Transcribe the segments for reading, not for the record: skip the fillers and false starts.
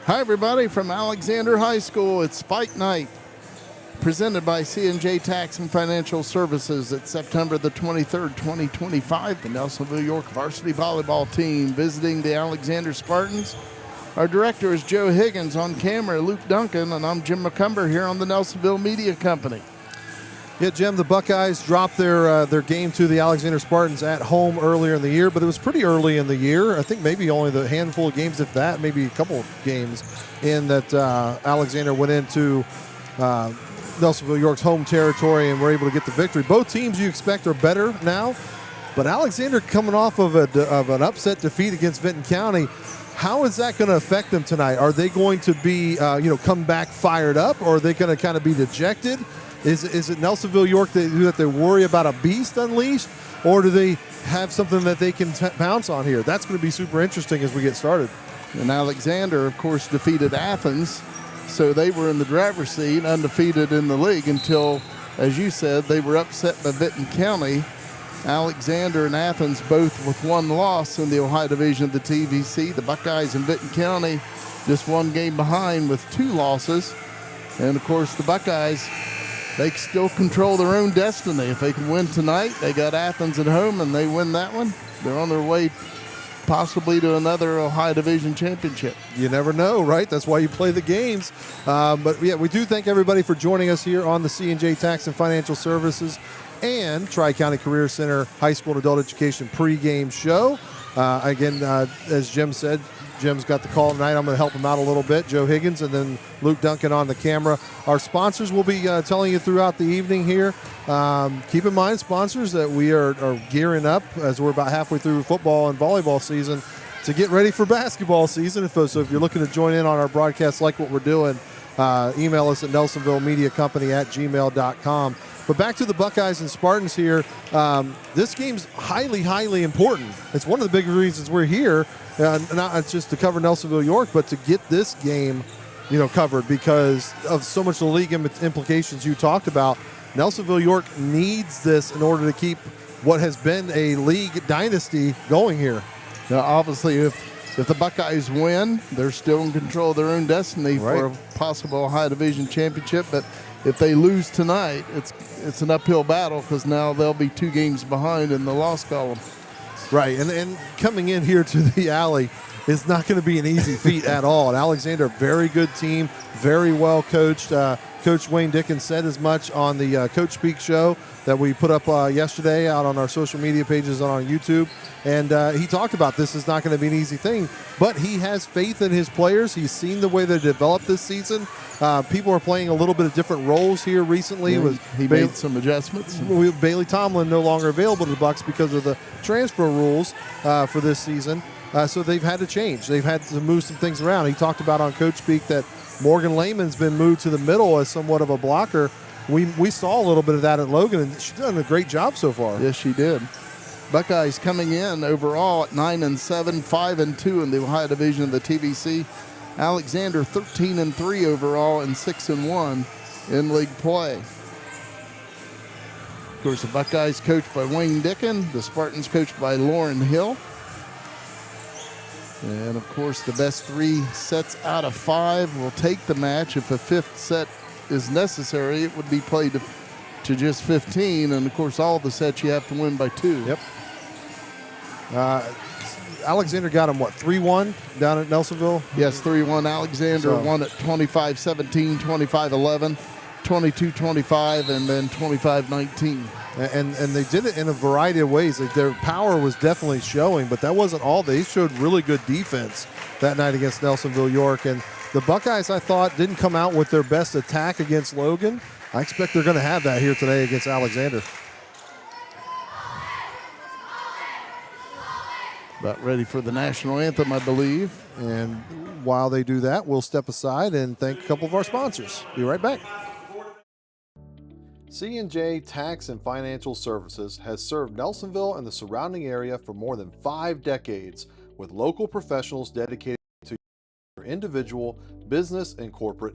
Hi, everybody, from Alexander High School. It's Spike Night, presented by C&J Tax and Financial Services. It's September the 23rd, 2025. The Nelsonville-York varsity volleyball team visiting the Alexander Spartans. Our director is Joe Higgins. On camera, Luke Duncan, and I'm Jim McCumber here on the Nelsonville Media Company. Yeah, Jim, the Buckeyes dropped their game to the Alexander Spartans at home earlier in the year, but it was pretty early in the year. I think maybe only the handful of games, if that, maybe a couple of games in that Alexander went into Nelsonville-York's home territory and were able to get the victory. Both teams you expect are better now, but Alexander coming off of an upset defeat against Vinton County. How is that going to affect them tonight? Are they going to be, come back fired up, or are they going to kind of be dejected? Is it Nelsonville-York that they worry about a beast unleashed, or do they have something that they can pounce on here? That's going to be super interesting as we get started. And Alexander, of course, defeated Athens, so they were in the driver's seat, undefeated in the league until, as you said, they were upset by Vinton County. Alexander and Athens both with one loss in the Ohio Division of the TVC. The Buckeyes and Vinton County just one game behind with two losses. And, of course, the Buckeyes, they still control their own destiny. If they can win tonight, they got Athens at home, and they win that one, they're on their way possibly to another Ohio Division championship. You never know, right? That's why you play the games. But, yeah, we do thank everybody for joining us here on the C&J Tax and Financial Services and Tri-County Career Center High School and Adult Education pregame show. Again, as Jim said, Jim's got the call tonight. I'm going to help him out a little bit. Joe Higgins and then Luke Duncan on the camera. Our sponsors will be telling you throughout the evening here. Keep in mind, sponsors, that we are gearing up as we're about halfway through football and volleyball season to get ready for basketball season. So if you're looking to join in on our broadcast like what we're doing, email us at nelsonvillemediacompany@gmail.com. But back to the Buckeyes and Spartans here. This game's highly, highly important. It's one of the big reasons we're here, not just to cover Nelsonville-York, but to get this game, covered because of so much of the league implications you talked about. Nelsonville-York needs this in order to keep what has been a league dynasty going here. Now, obviously, if the Buckeyes win, they're still in control of their own destiny for a possible Ohio Division championship. But if they lose tonight, it's an uphill battle because now they'll be 2 games behind in the loss column. Right, and coming in here to the Alley is not going to be an easy feat at all. And Alexander, very good team, very well coached. Coach Wayne Dickens said as much on the Coach Speak show that we put up yesterday out on our social media pages and on YouTube. And he talked about this is not going to be an easy thing, but he has faith in his players. He's seen the way they developed this season. People are playing a little bit of different roles here recently. Yeah, he made some adjustments. Bailey Tomlin no longer available to the Bucks because of the transfer rules for this season. So they've had to change. They've had to move some things around. He talked about on Coach Speak that Morgan Lehman's been moved to the middle as somewhat of a blocker. We saw a little bit of that at Logan, and she's done a great job so far. Yes, she did. Buckeyes coming in overall at 9-7, 5-2 in the Ohio Division of the TVC. Alexander 13-3 overall and 6-1 in league play. Of course, the Buckeyes coached by Wayne Dickens, the Spartans coached by Lauren Hill. And, of course, the best 3 sets out of 5 will take the match. If a 5th set is necessary, it would be played to just 15. And, of course, all the sets you have to win by 2. Yep. Alexander got him, 3-1 down at Nelsonville? Yes, 3-1. Alexander won at 25-17, 25-11, 22-25, and then 25-19. And they did it in a variety of ways. Their power was definitely showing, but that wasn't all. They showed really good defense that night against Nelsonville-York. And the Buckeyes, I thought, didn't come out with their best attack against Logan. I expect they're going to have that here today against Alexander. About ready for the national anthem, I believe. And while they do that, we'll step aside and thank a couple of our sponsors. Be right back. C&J Tax and Financial Services has served Nelsonville and the surrounding area for more than 5 decades with local professionals dedicated to your individual, business, and corporate.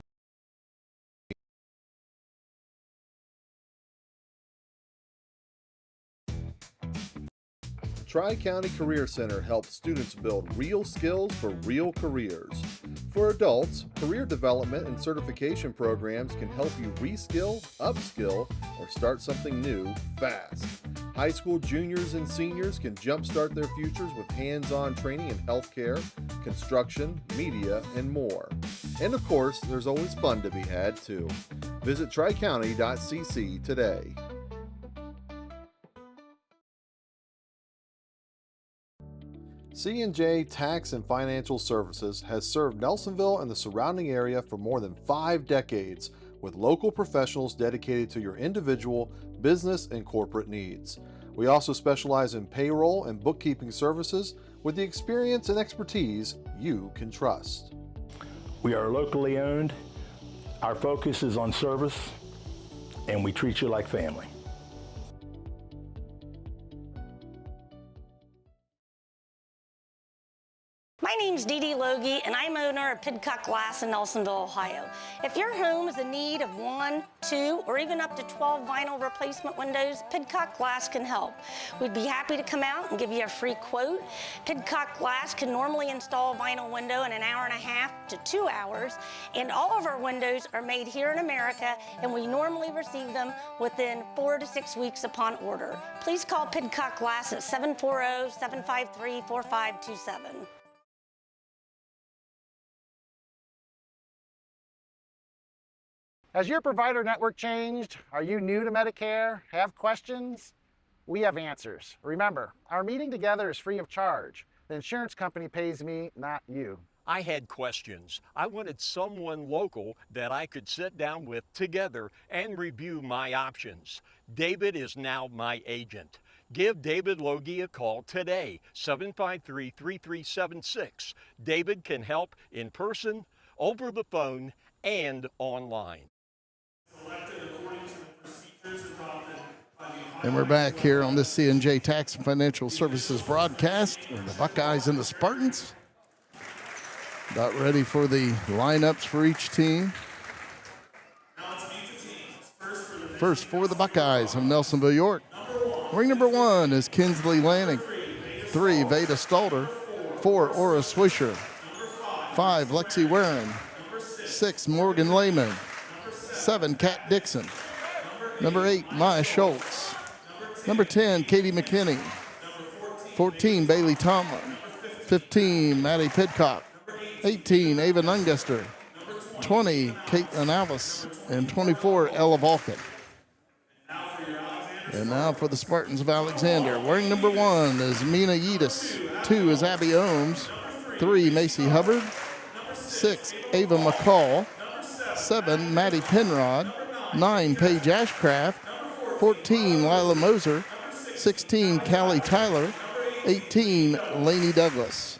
Tri-County Career Center helps students build real skills for real careers. For adults, career development and certification programs can help you reskill, upskill, or start something new fast. High school juniors and seniors can jumpstart their futures with hands-on training in healthcare, construction, media, and more. And of course, there's always fun to be had too. Visit tricounty.cc today. C&J Tax and Financial Services has served Nelsonville and the surrounding area for more than 5 decades with local professionals dedicated to your individual, business, and corporate needs. We also specialize in payroll and bookkeeping services with the experience and expertise you can trust. We are locally owned. Our focus is on service, and we treat you like family. My name's Dee Dee Logie, and I'm owner of Pidcock Glass in Nelsonville, Ohio. If your home is in need of 1, 2, or even up to 12 vinyl replacement windows, Pidcock Glass can help. We'd be happy to come out and give you a free quote. Pidcock Glass can normally install a vinyl window in an hour and a half to 2 hours, and all of our windows are made here in America, and we normally receive them within 4 to 6 weeks upon order. Please call Pidcock Glass at 740-753-4527. Has your provider network changed? Are you new to Medicare? Have questions? We have answers. Remember, our meeting together is free of charge. The insurance company pays me, not you. I had questions. I wanted someone local that I could sit down with together and review my options. David is now my agent. Give David Logie a call today, 753-3376. David can help in person, over the phone, and online. And we're back here on this C&J Tax and Financial Services broadcast. And the Buckeyes and the Spartans about ready for the lineups for each team. First for the Buckeyes of Nelsonville-York. Ring number 1 is Kinsley Lanning. 3, Veda Stalter. 4, Aura Swisher. 5, Lexi Warren. 6, Morgan Lehman. 7, Kat Dixon. Number 8, Maya Schultz. Number 10, Katie McKinney. 14, Bailey Tomlin. 15, Maddie Pidcock. 18, Ava Nungester. 20, Caitlin Alvis. And 24, Ella Vulcan. And now for the Spartans of Alexander. Wearing number 1 is Mina Yedis. 2 is Abby Ohms. 3, Macy Hubbard. 6, Ava McCall. 7, Maddie Penrod. 9, Paige Ashcraft. 14, Lila Moser. 16, Callie Tyler. 18, Lainey Douglas.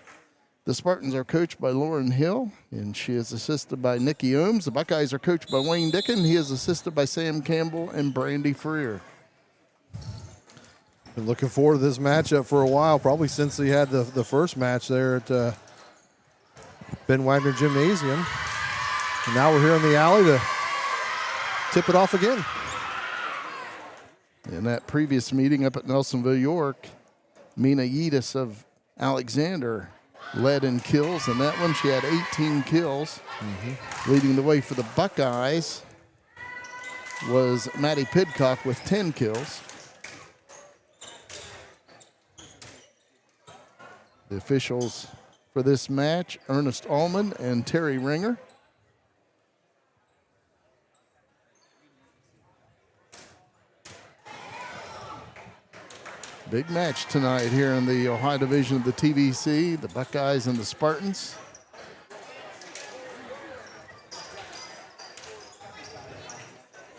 The Spartans are coached by Lauren Hill, and she is assisted by Nikki Ohms. The Buckeyes are coached by Wayne Dickin. He is assisted by Sam Campbell and Brandy Freer. Been looking forward to this matchup for a while, probably since he had the first match there at Ben Wagner Gymnasium. And now we're here in the alley to tip it off again. In that previous meeting up at Nelsonville-York, Mina Yedis of Alexander led in kills. In that one, she had 18 kills. Leading the way for the Buckeyes was Maddie Pidcock with 10 kills. The officials for this match, Ernest Allman and Terry Ringer. Big match tonight here in the Ohio division of the TVC, the Buckeyes and the Spartans.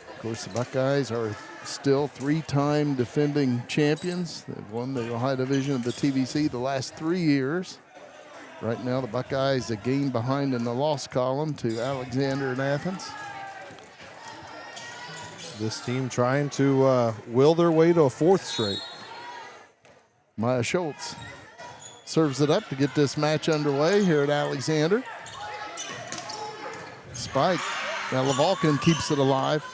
Of course, the Buckeyes are still 3-time defending champions. They've won the Ohio division of the TVC the last 3 years. Right now, the Buckeyes a game behind in the loss column to Alexander and Athens. This team trying to will their way to a 4th straight. Maya Schultz serves it up to get this match underway here at Alexander. Spike. Ella Vulcan keeps it alive.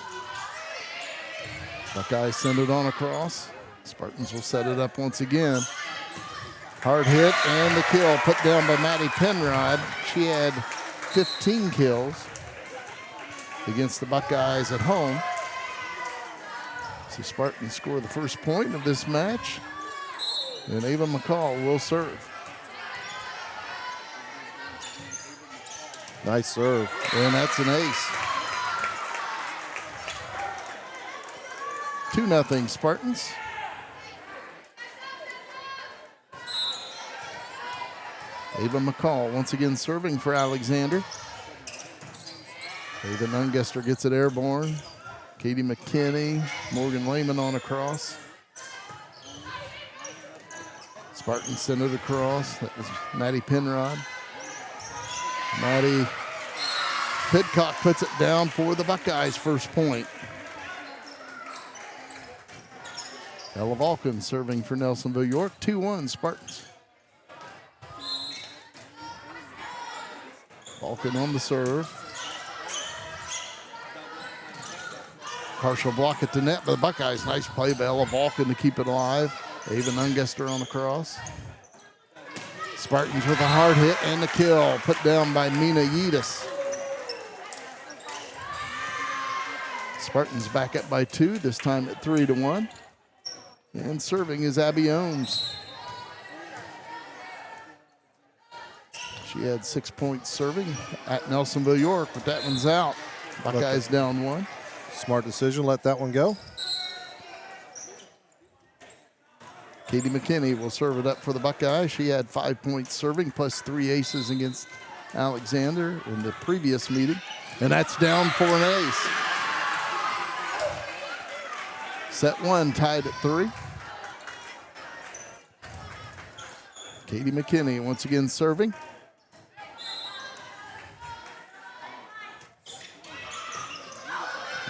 Buckeyes send it on across. Spartans will set it up once again. Hard hit and the kill put down by Maddie Penrod. She had 15 kills against the Buckeyes at home. So Spartans score the first point of this match, and Ava McCall will serve. Nice serve. And that's an ace. 2-0 Spartans. Ava McCall once again serving for Alexander. Ava Nungester gets it airborne. Katie McKinney, Morgan Lehman on a cross. Spartans send it across. That was Maddie Penrod. Maddie Pidcock puts it down for the Buckeyes' first point. Ella Vulcan serving for Nelsonville-York. 2-1 Spartans. Vulcan on the serve. Partial block at the net by the Buckeyes. Nice play by Ella Vulcan to keep it alive. Ava Nungester on the cross. Spartans with a hard hit and the kill. Put down by Mina Yedis. Spartans back up by 2, this time at 3-1. And serving is Abby Ohms. She had 6 points serving at Nelsonville-York, but that one's out. Buckeyes down 1. Smart decision, let that one go. Katie McKinney will serve it up for the Buckeyes. She had 5 points serving plus 3 aces against Alexander in the previous meeting. And that's down for an ace. Set 1 tied at 3. Katie McKinney once again serving.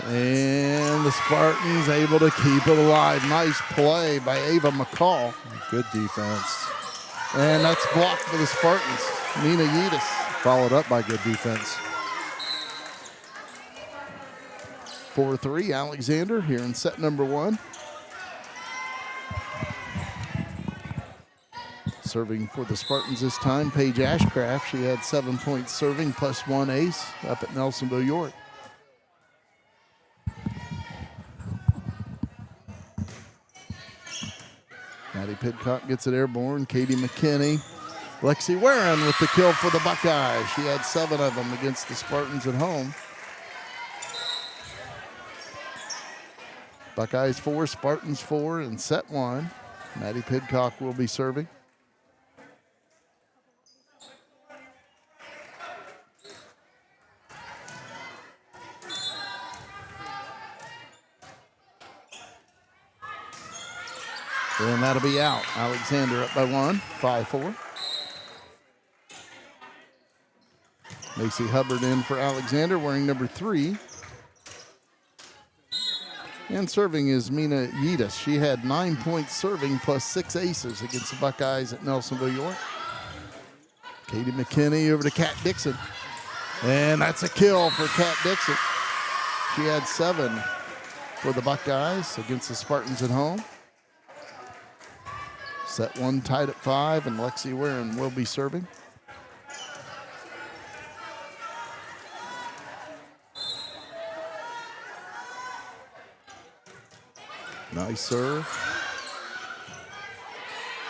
And the Spartans able to keep it alive. Nice play by Ava McCall. Good defense. And that's blocked for the Spartans. Nina Yedis. Followed up by good defense. 4-3 Alexander here in set number 1. Serving for the Spartans this time, Paige Ashcraft. She had 7 points serving plus 1 ace up at Nelsonville-York. Maddie Pidcock gets it airborne. Katie McKinney. Lexi Warren with the kill for the Buckeyes. She had 7 of them against the Spartans at home. Buckeyes 4, Spartans 4 in set 1. Maddie Pidcock will be serving. And that'll be out. Alexander up by 1, 5-4. Macy Hubbard in for Alexander, wearing number 3. And serving is Mina Yedis. She had 9 points serving plus 6 aces against the Buckeyes at Nelsonville-York. Katie McKinney over to Kat Dixon. And that's a kill for Kat Dixon. She had 7 for the Buckeyes against the Spartans at home. Set 1 tied at 5, and Lexi Warren will be serving. Nice serve.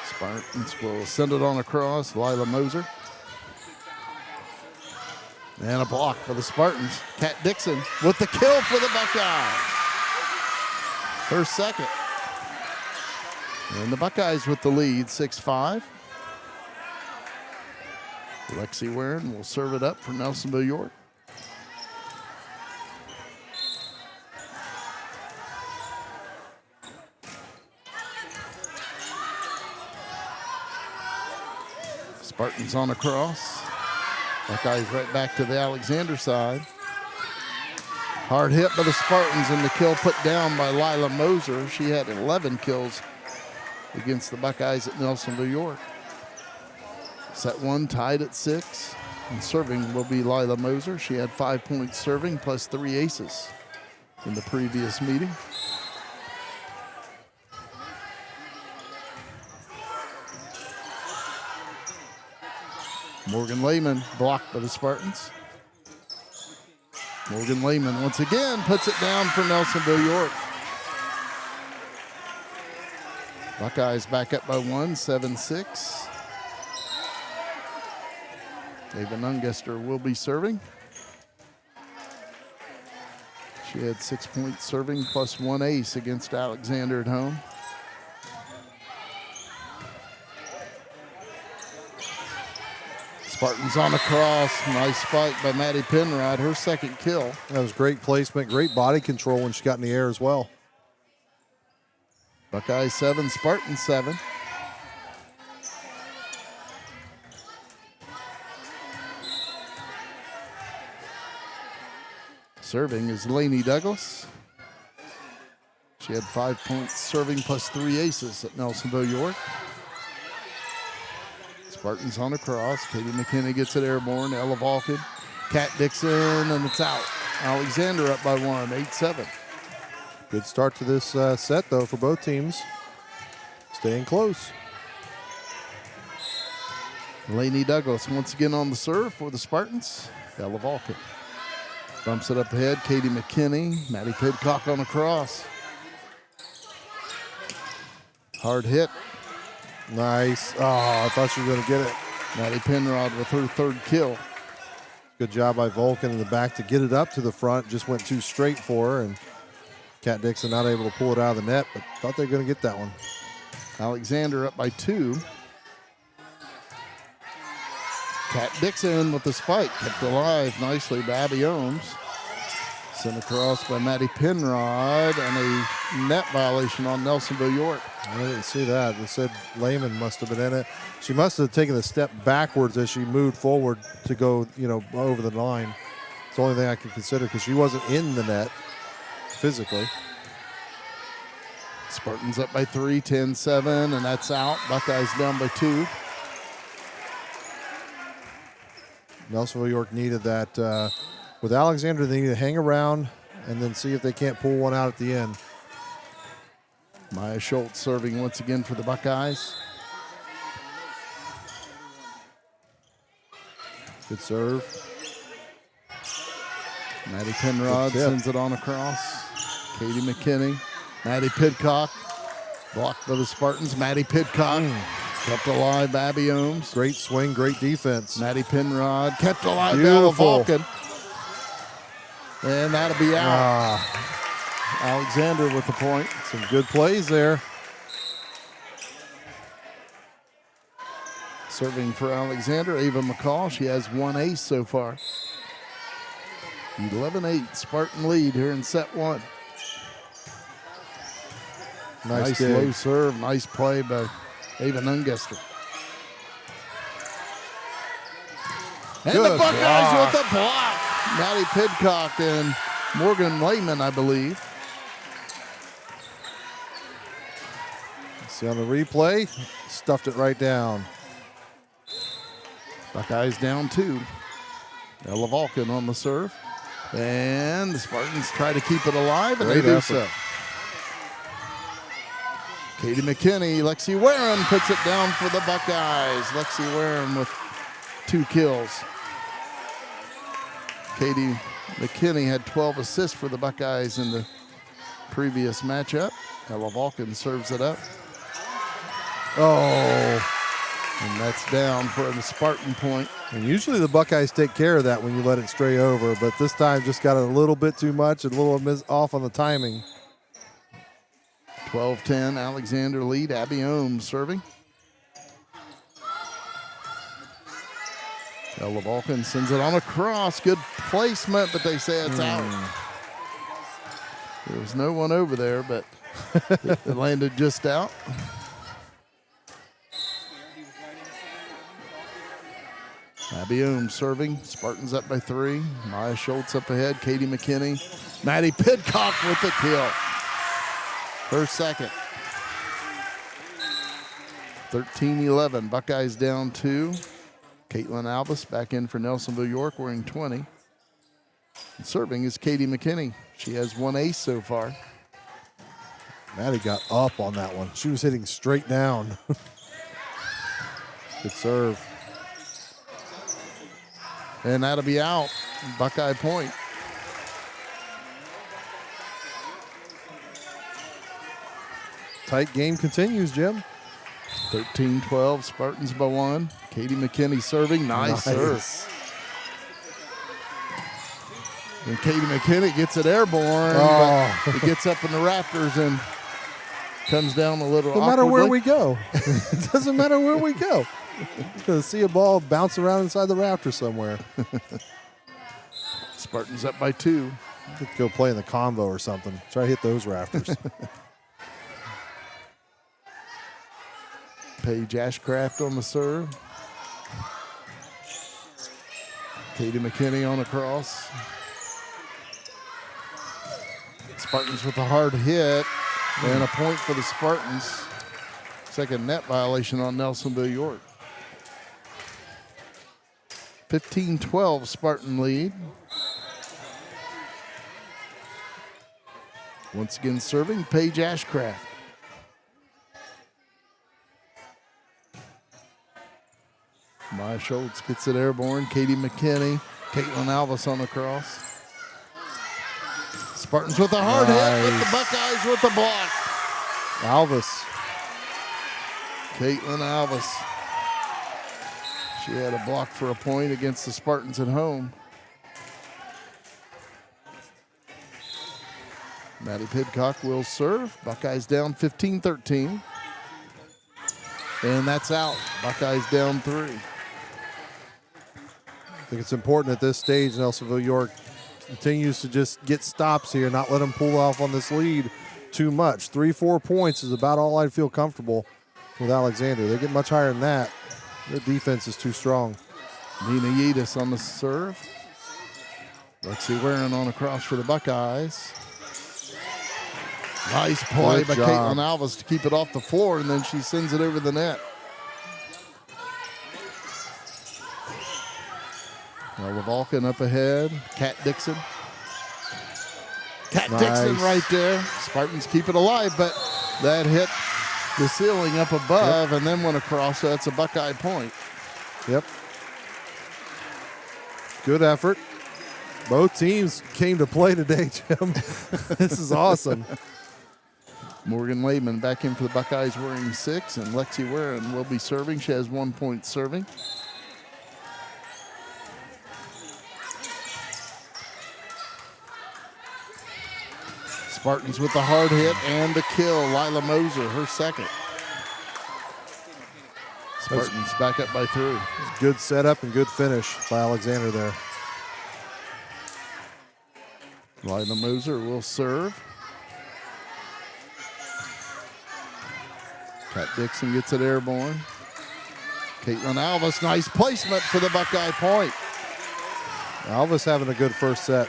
Spartans will send it on across. Lila Moser. And a block for the Spartans. Kat Dixon with the kill for the Buckeyes. Her second. And the Buckeyes with the lead, 6-5. Lexi Warren will serve it up for Nelsonville-York. Spartans on a cross. Buckeyes right back to the Alexander side. Hard hit by the Spartans and the kill put down by Lila Moser. She had 11 kills against the Buckeyes at Nelsonville-York. Set 1 tied at 6. And serving will be Lila Moser. She had 5 points serving plus 3 aces in the previous meeting. Morgan Lehman blocked by the Spartans. Morgan Lehman once again puts it down for Nelsonville-York. Buckeyes back up by 1, 7-6. Ava Nungester will be serving. She had 6 points serving plus 1 ace against Alexander at home. Spartans on the cross. Nice spike by Maddie Penrod, her second kill. That was great placement, great body control when she got in the air as well. Buckeyes 7, Spartans 7. Serving is Lainey Douglas. She had 5 points serving plus 3 aces at Nelsonville-York. Spartans on a cross. Katie McKinney gets it airborne. Ella Vulcan. Kat Dixon, and it's out. Alexander up by 1, 8-7. Good start to this set, though, for both teams. Staying close. Lainey Douglas once again on the serve for the Spartans. Ella Vulcan. Bumps it up ahead. Katie McKinney. Maddie Pidcock on the cross. Hard hit. Nice. Oh, I thought she was going to get it. Maddie Penrod with her third kill. Good job by Vulcan in the back to get it up to the front. Just went too straight for her, and Kat Dixon not able to pull it out of the net, but thought they were going to get that one. Alexander up by 2. Kat Dixon with the spike. Kept alive nicely by Abby Ohms. Sent across by Maddie Penrod, and a net violation on Nelsonville-York. I didn't see that. They said Lehman must have been in it. She must have taken a step backwards as she moved forward to go, over the line. It's the only thing I can consider because she wasn't in the net physically. Spartans up by 3, 10-7, and that's out. Buckeyes down by 2. Nelsonville-York needed that. With Alexander, they need to hang around and then see if they can't pull one out at the end. Maya Schultz serving once again for the Buckeyes. Good serve. Maddie Penrod sends it on across. Katie McKinney. Maddie Pidcock. Blocked by the Spartans. Maddie Pidcock. Kept alive by Abby Ohms. Great swing, great defense. Maddie Penrod. Kept alive by Beautiful. Vulcan. And that'll be out. Alexander with the point. Some good plays there. Serving for Alexander, Ava McCall. She has 1 ace so far. 11-8, Spartan lead here in set 1. Nice low serve, nice play by Ava Nungester. And Good the Buckeyes block. with the block. Maddie Pidcock and Morgan Lehman, I believe. See on the replay, stuffed it right down. Buckeyes down 2. Ella Vulcan on the serve. And the Spartans try to keep it alive, and Great they do effort. so. Katie McKinney, Lexi Warren puts it down for the Buckeyes. Lexi Warren with 2 kills. Katie McKinney had 12 assists for the Buckeyes in the previous matchup. Ella Vulcan serves it up. Oh. And that's down for the Spartan point. And usually the Buckeyes take care of that when you let it stray over, but this time just got a little bit too much, a little off on the timing. 12-10, Alexander lead. Abby Ohms serving. Ella Vulcan sends it on across. Good placement, but they say it's out. There was no one over there, but it landed just out. Abby Ohms serving. Spartans up by 3. Maya Schultz up ahead. Katie McKinney. Maddie Pidcock with the kill. Her second. 13-11. Buckeyes down 2. Caitlin Albus back in for Nelsonville-York wearing 20. And serving is Katie McKinney. She has 1 ace so far. Maddie got up on that one. She was hitting straight down. Good serve. And that'll be out. Buckeye point. Tight game continues, Jim. 13-12, Spartans by 1. Katie McKinney serving. Nice serve. And Katie McKinney gets it airborne. But it gets up in the rafters and comes down a little No matter where we go. It doesn't matter where we go. You're going to see a ball bounce around inside the rafters somewhere. Spartans up by 2. Could go play in the combo or something. Try to hit those rafters. Paige Ashcraft on the serve. Katie McKinney on a cross. Spartans with a hard hit and a point for the Spartans. Second net violation on Nelsonville-York. 15-12 Spartan lead. Once again serving Paige Ashcraft. Maya Schultz gets it airborne. Katie McKinney. Caitlin Alvis on the cross. Spartans with a hard hit with the Buckeyes with the block. Alvis. Caitlin Alvis. She had a block for a point against the Spartans at home. Maddie Pidcock will serve. Buckeyes down 15-13. And that's out. Buckeyes down 3. I think it's important at this stage, Nelsonville-York continues to just get stops here, not let them pull off on this lead too much. 3-4 points is about all I'd feel comfortable with Alexander. They get much higher than that. Their defense is too strong. Nina Yedis on the serve. Lexi Warren on a cross for the Buckeyes. Nice play by Caitlin Alvis to keep it off the floor, and then she sends it over the net. Ella Vulcan up ahead. Kat Dixon. Kat Dixon right there. Spartans keep it alive, but that hit the ceiling up above and then went across. So that's a Buckeye point. Yep. Good effort. Both teams came to play today, Jim. This is awesome. Morgan Lehman back in for the Buckeyes wearing 6, and Lexi Warren will be serving. She has 1 point serving. Spartans with the hard hit and the kill. Lila Moser, her second. Spartans back up by 3. Good setup and good finish by Alexander there. Lila Moser will serve. Kat Dixon gets it airborne. Caitlin Alvis, nice placement for the Buckeye point. Alvis having a good first set.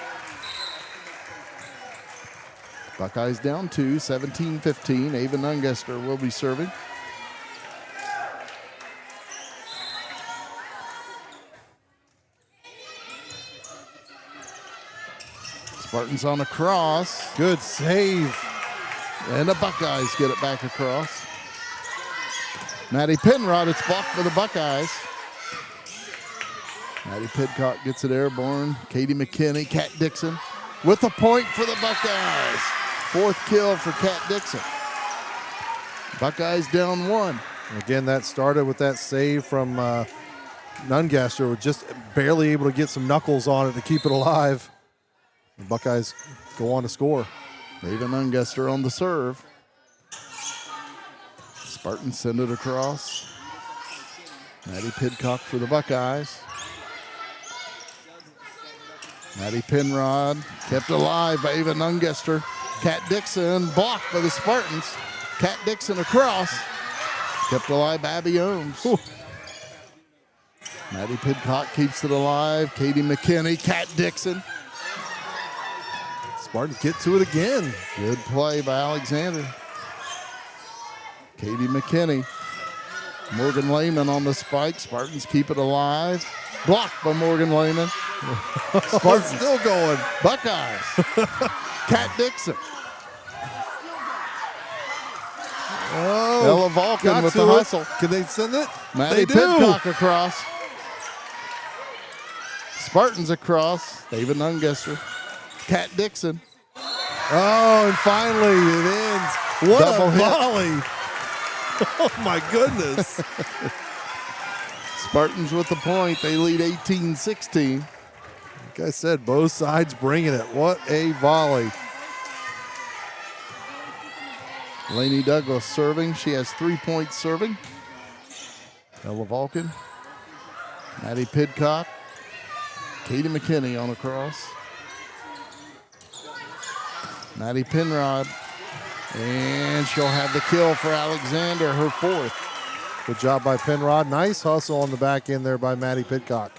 Buckeyes down 2, 17-15. Ava Nungester will be serving. Spartans on a cross. Good save. And the Buckeyes get it back across. Maddie Penrod, it's blocked for the Buckeyes. Maddie Pidcock gets it airborne. Katie McKinney, Kat Dixon with a point for the Buckeyes. 4th kill for Kat Dixon. Buckeyes down 1. Again, that started with that save from Nungaster, with just barely able to get some knuckles on it to keep it alive. The Buckeyes go on to score. Ava Nungaster on the serve. Spartans send it across. Maddie Pidcock for the Buckeyes. Maddie Penrod kept alive by Ava Nungaster. Kat Dixon blocked by the Spartans. Kat Dixon across. Kept alive by Abby Ohms. Whew. Maddie Pidcock keeps it alive. Katie McKinney, Kat Dixon. Spartans get to it again. Good play by Alexander. Katie McKinney. Morgan Lehman on the spike. Spartans keep it alive. Blocked by Morgan Lehman. Spartans still going. Buckeyes. Kat Dixon. Oh, Ella Vulcan with the hustle. Can they send it? Maddie Pidcock across. Spartans across. David Nungaster. Kat Dixon. Oh, and finally it ends What Double a hit. volley. Oh, my goodness. Spartans with the point. They lead 18-16. Like I said, both sides bringing it. What a volley. Lainey Douglas serving. She has 3 points serving. Ella Vulcan. Maddie Pidcock. Katie McKinney on the cross. Maddie Penrod. And she'll have the kill for Alexander, her 4th. Good job by Penrod. Nice hustle on the back end there by Maddie Pidcock.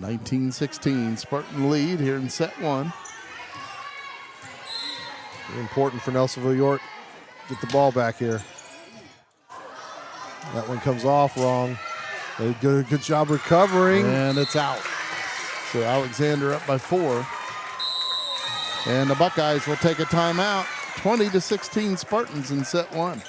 19-16, Spartan lead here in set 1. Very important for Nelsonville-York. Get the ball back here. That one comes off wrong. They do a good job recovering. And it's out. So Alexander up by 4. And the Buckeyes will take a timeout. 20-16 Spartans in set 1.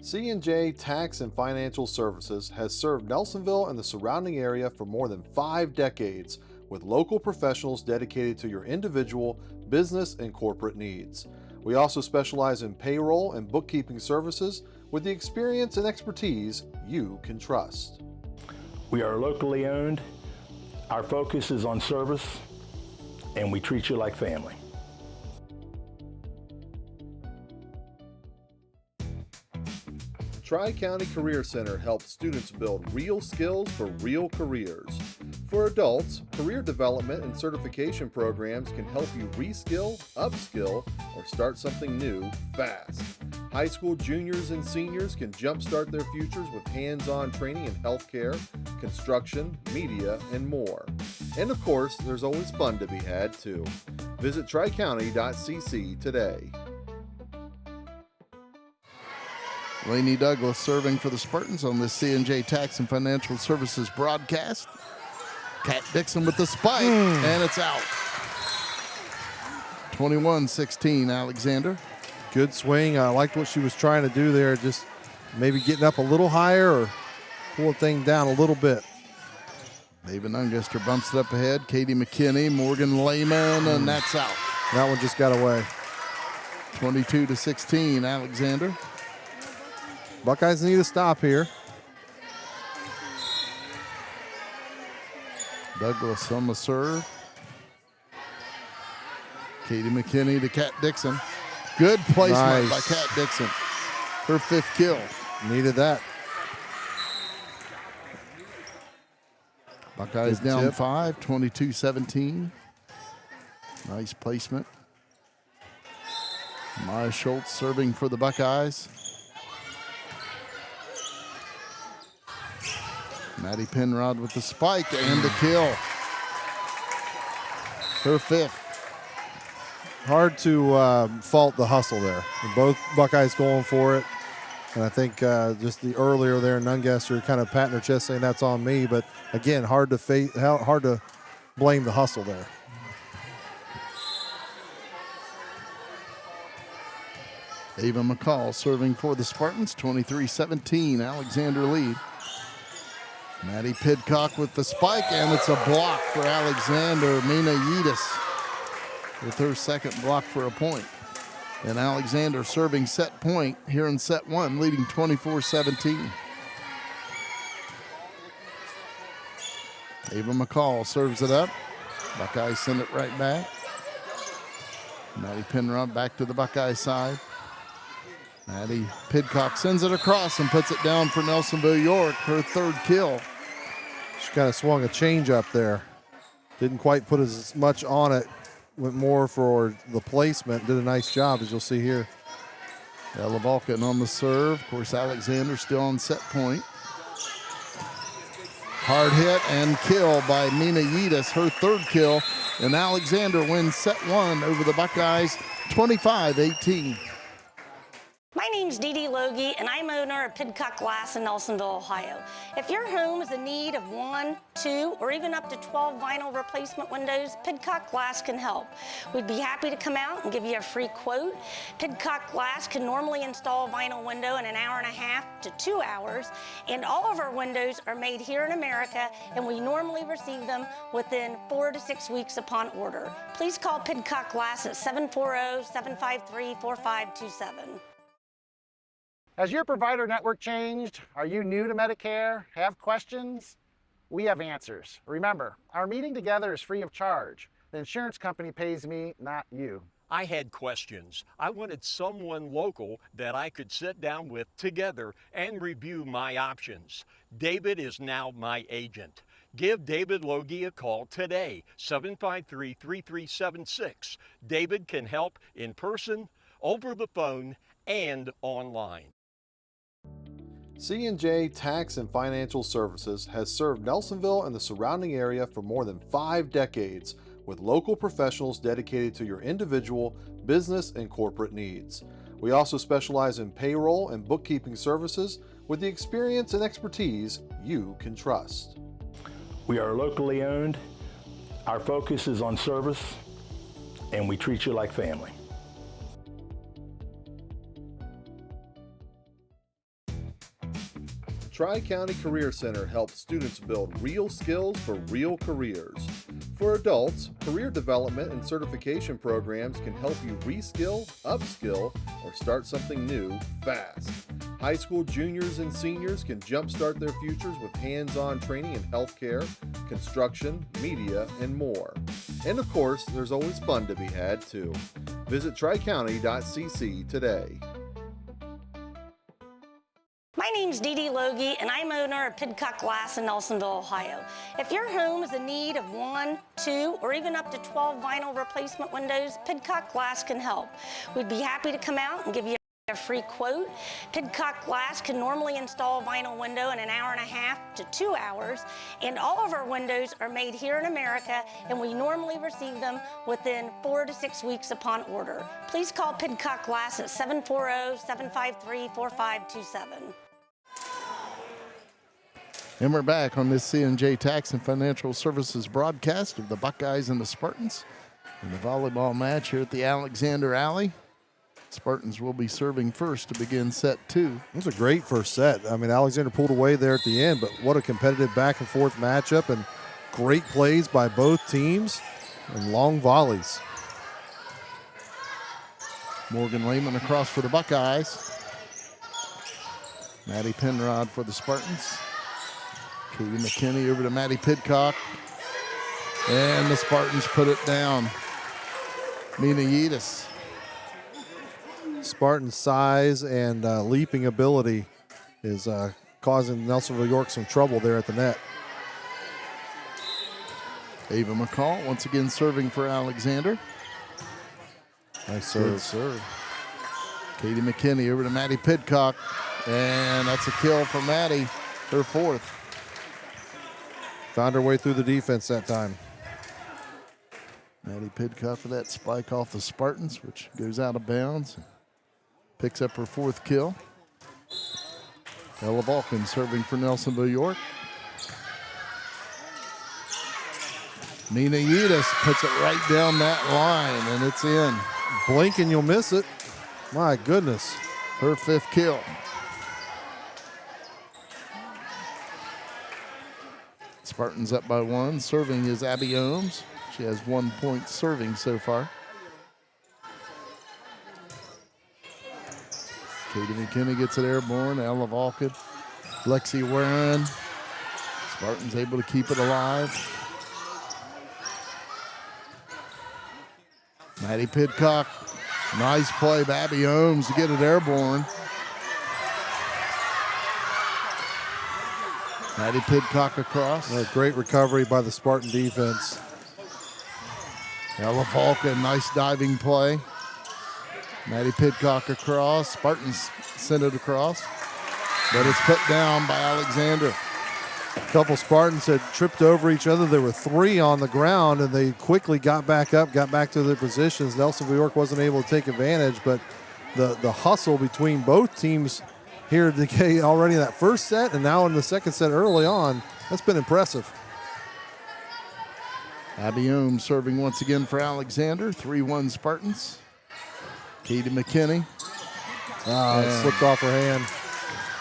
C&J Tax and Financial Services has served Nelsonville and the surrounding area for more than 5 decades with local professionals dedicated to your individual, business, and corporate needs. We also specialize in payroll and bookkeeping services with the experience and expertise you can trust. We are locally owned. Our focus is on service, and we treat you like family. Tri-County Career Center helps students build real skills for real careers. For adults, career development and certification programs can help you reskill, upskill, or start something new fast. High school juniors and seniors can jumpstart their futures with hands-on training in healthcare, construction, media, and more. And of course, there's always fun to be had too. Visit tricounty.cc today. Lainey Douglas serving for the Spartans on this C&J Tax and Financial Services broadcast. Kat Dixon with the spike, and it's out. 21-16, Alexander. Good swing. I liked what she was trying to do there, just maybe getting up a little higher or pull the thing down a little bit. David Unguster bumps it up ahead. Katie McKinney, Morgan Lehman, and that's out. That one just got away. 22-16, Alexander. Buckeyes need a stop here. Douglas on the serve. Katie McKinney to Kat Dixon. Good placement by Kat Dixon. Her 5th kill. Needed that. Buckeyes Good down tip. 5, 22-17. Nice placement. Maya Schultz serving for the Buckeyes. Maddie Penrod with the spike and the kill. Her 5th. Hard to fault the hustle there. Both Buckeyes going for it. And I think just the earlier there, Nungaster kind of patting her chest saying that's on me. But again, hard to blame the hustle there. Ava McCall serving for the Spartans, 23-17, Alexander lead. Maddie Pidcock with the spike, and it's a block for Alexander. Mina Yedis with her 2nd block for a point. And Alexander serving set point here in set 1, leading 24-17. Ava McCall serves it up. Buckeyes send it right back. Maddie Penrod back to the Buckeye side. Maddie Pidcock sends it across and puts it down for Nelsonville-York, her 3rd kill. She kind of swung a change up there. Didn't quite put as much on it. Went more for the placement. Did a nice job, as you'll see here. Ella Vulcan on the serve. Of course, Alexander still on set point. Hard hit and kill by Mina Yedis, her 3rd kill. And Alexander wins set 1 over the Buckeyes, 25-18. My My name's Dee Dee Logie, and I'm owner of Pidcock Glass in Nelsonville, Ohio. If your home is in need of 1, 2, or even up to 12 vinyl replacement windows, Pidcock Glass can help. We'd be happy to come out and give you a free quote. Pidcock Glass can normally install a vinyl window in an hour and a half to 2 hours, and all of our windows are made here in America, and we normally receive them within 4 to 6 weeks upon order. Please call Pidcock Glass at 740-753-4527. Has your provider network changed? Are you new to Medicare? Have questions? We have answers. Remember, our meeting together is free of charge. The insurance company pays me, not you. I had questions. I wanted someone local that I could sit down with together and review my options. David is now my agent. Give David Logie a call today, 753-3376. David can help in person, over the phone, and online. C&J Tax and Financial Services has served Nelsonville and the surrounding area for more than 5 decades with local professionals dedicated to your individual, business, and corporate needs. We also specialize in payroll and bookkeeping services with the experience and expertise you can trust. We are locally owned. Our focus is on service, and we treat you like family. Tri-County Career Center helps students build real skills for real careers. For adults, career development and certification programs can help you reskill, upskill, or start something new fast. High school juniors and seniors can jumpstart their futures with hands-on training in healthcare, construction, media, and more. And of course, there's always fun to be had too. Visit tricounty.cc today. My name's Dee Dee Logie, and I'm owner of Pidcock Glass in Nelsonville, Ohio. If your home is in need of 1, 2, or even up to 12 vinyl replacement windows, Pidcock Glass can help. We'd be happy to come out and give you a free quote. Pidcock Glass can normally install a vinyl window in an hour and a half to 2 hours, and all of our windows are made here in America, and we normally receive them within 4 to 6 weeks upon order. Please call Pidcock Glass at 740-753-4527. And we're back on this C&J Tax and Financial Services broadcast of the Buckeyes and the Spartans in the volleyball match here at the Alexander Alley. Spartans will be serving first to begin set 2. It was a great first set. I mean, Alexander pulled away there at the end, but what a competitive back and forth matchup, and great plays by both teams and long volleys. Morgan Lehman across for the Buckeyes. Maddie Penrod for the Spartans. Katie McKinney over to Maddie Pidcock. And the Spartans put it down. Mina Yedis. Spartan's size and leaping ability is causing Nelsonville-York some trouble there at the net. Ava McCall once again serving for Alexander. Nice serve. Good serve. Katie McKinney over to Maddie Pidcock. And that's a kill for Maddie, her 4th. Found her way through the defense that time. Maddie Pidcock for that spike off the Spartans, which goes out of bounds. Picks up her 4th kill. Ella Vulcan serving for Nelsonville-York. Mina Yedis puts it right down that line, and it's in. Blink and you'll miss it. My goodness. Her 5th kill. Spartans up by 1. Serving is Abby Ohms. She has 1 point serving so far. Katie McKinney gets it airborne. Ella Vulcan. Lexi Warren. Spartans able to keep it alive. Maddie Pidcock. Nice play by Abby Ohms to get it airborne. Maddie Pidcock across. A great recovery by the Spartan defense. Ella Vulcan, nice diving play. Maddie Pidcock across. Spartans sent it across, but it's put down by Alexander. A couple Spartans had tripped over each other. There were 3 on the ground, and they quickly got back up, got back to their positions. Nelsonville-York wasn't able to take advantage, but the hustle between both teams here today already in that first set and now in the second set early on. That's been impressive. Abby Ohm serving once again for Alexander. 3-1 Spartans. Katie McKinney. It slipped off her hand.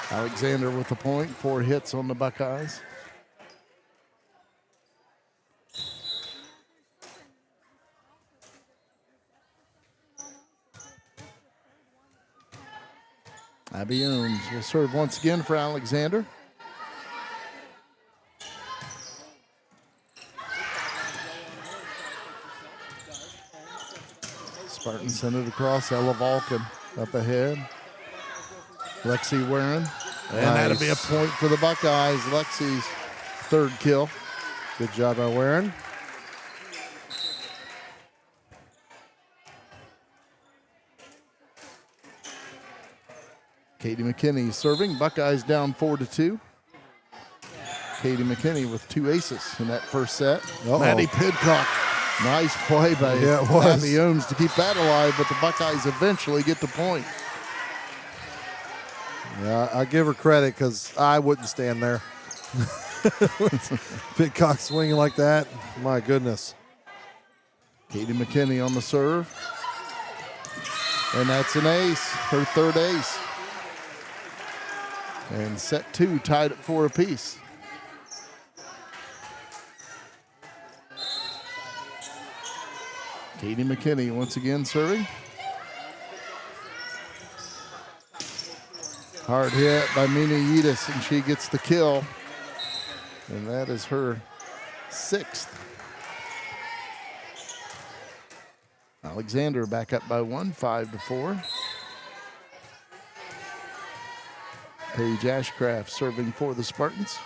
Alexander with the point. 4 hits on the Buckeyes. Abby Ohms will serve once again for Alexander. Spartan sent it across. Ella Vulcan up ahead. Lexi Warren. And that'll be a point for the Buckeyes. Lexi's 3rd kill. Good job by Warren. Katie McKinney serving. Buckeyes down 4-2. Katie McKinney with 2 aces in that first set. Maddie Pidcock. Nice play by Abby Ohms to keep that alive, but the Buckeyes eventually get the point. Yeah, I give her credit because I wouldn't stand there. Pidcock swinging like that, my goodness. Katie McKinney on the serve. And that's an ace, her 3rd ace. And set 2 tied at 4 apiece. Katie McKinney once again serving. Hard hit by Mina Yedis, and she gets the kill. And that is her 6th. Alexander back up by 1, 5-4. Paige Ashcraft serving for the Spartans.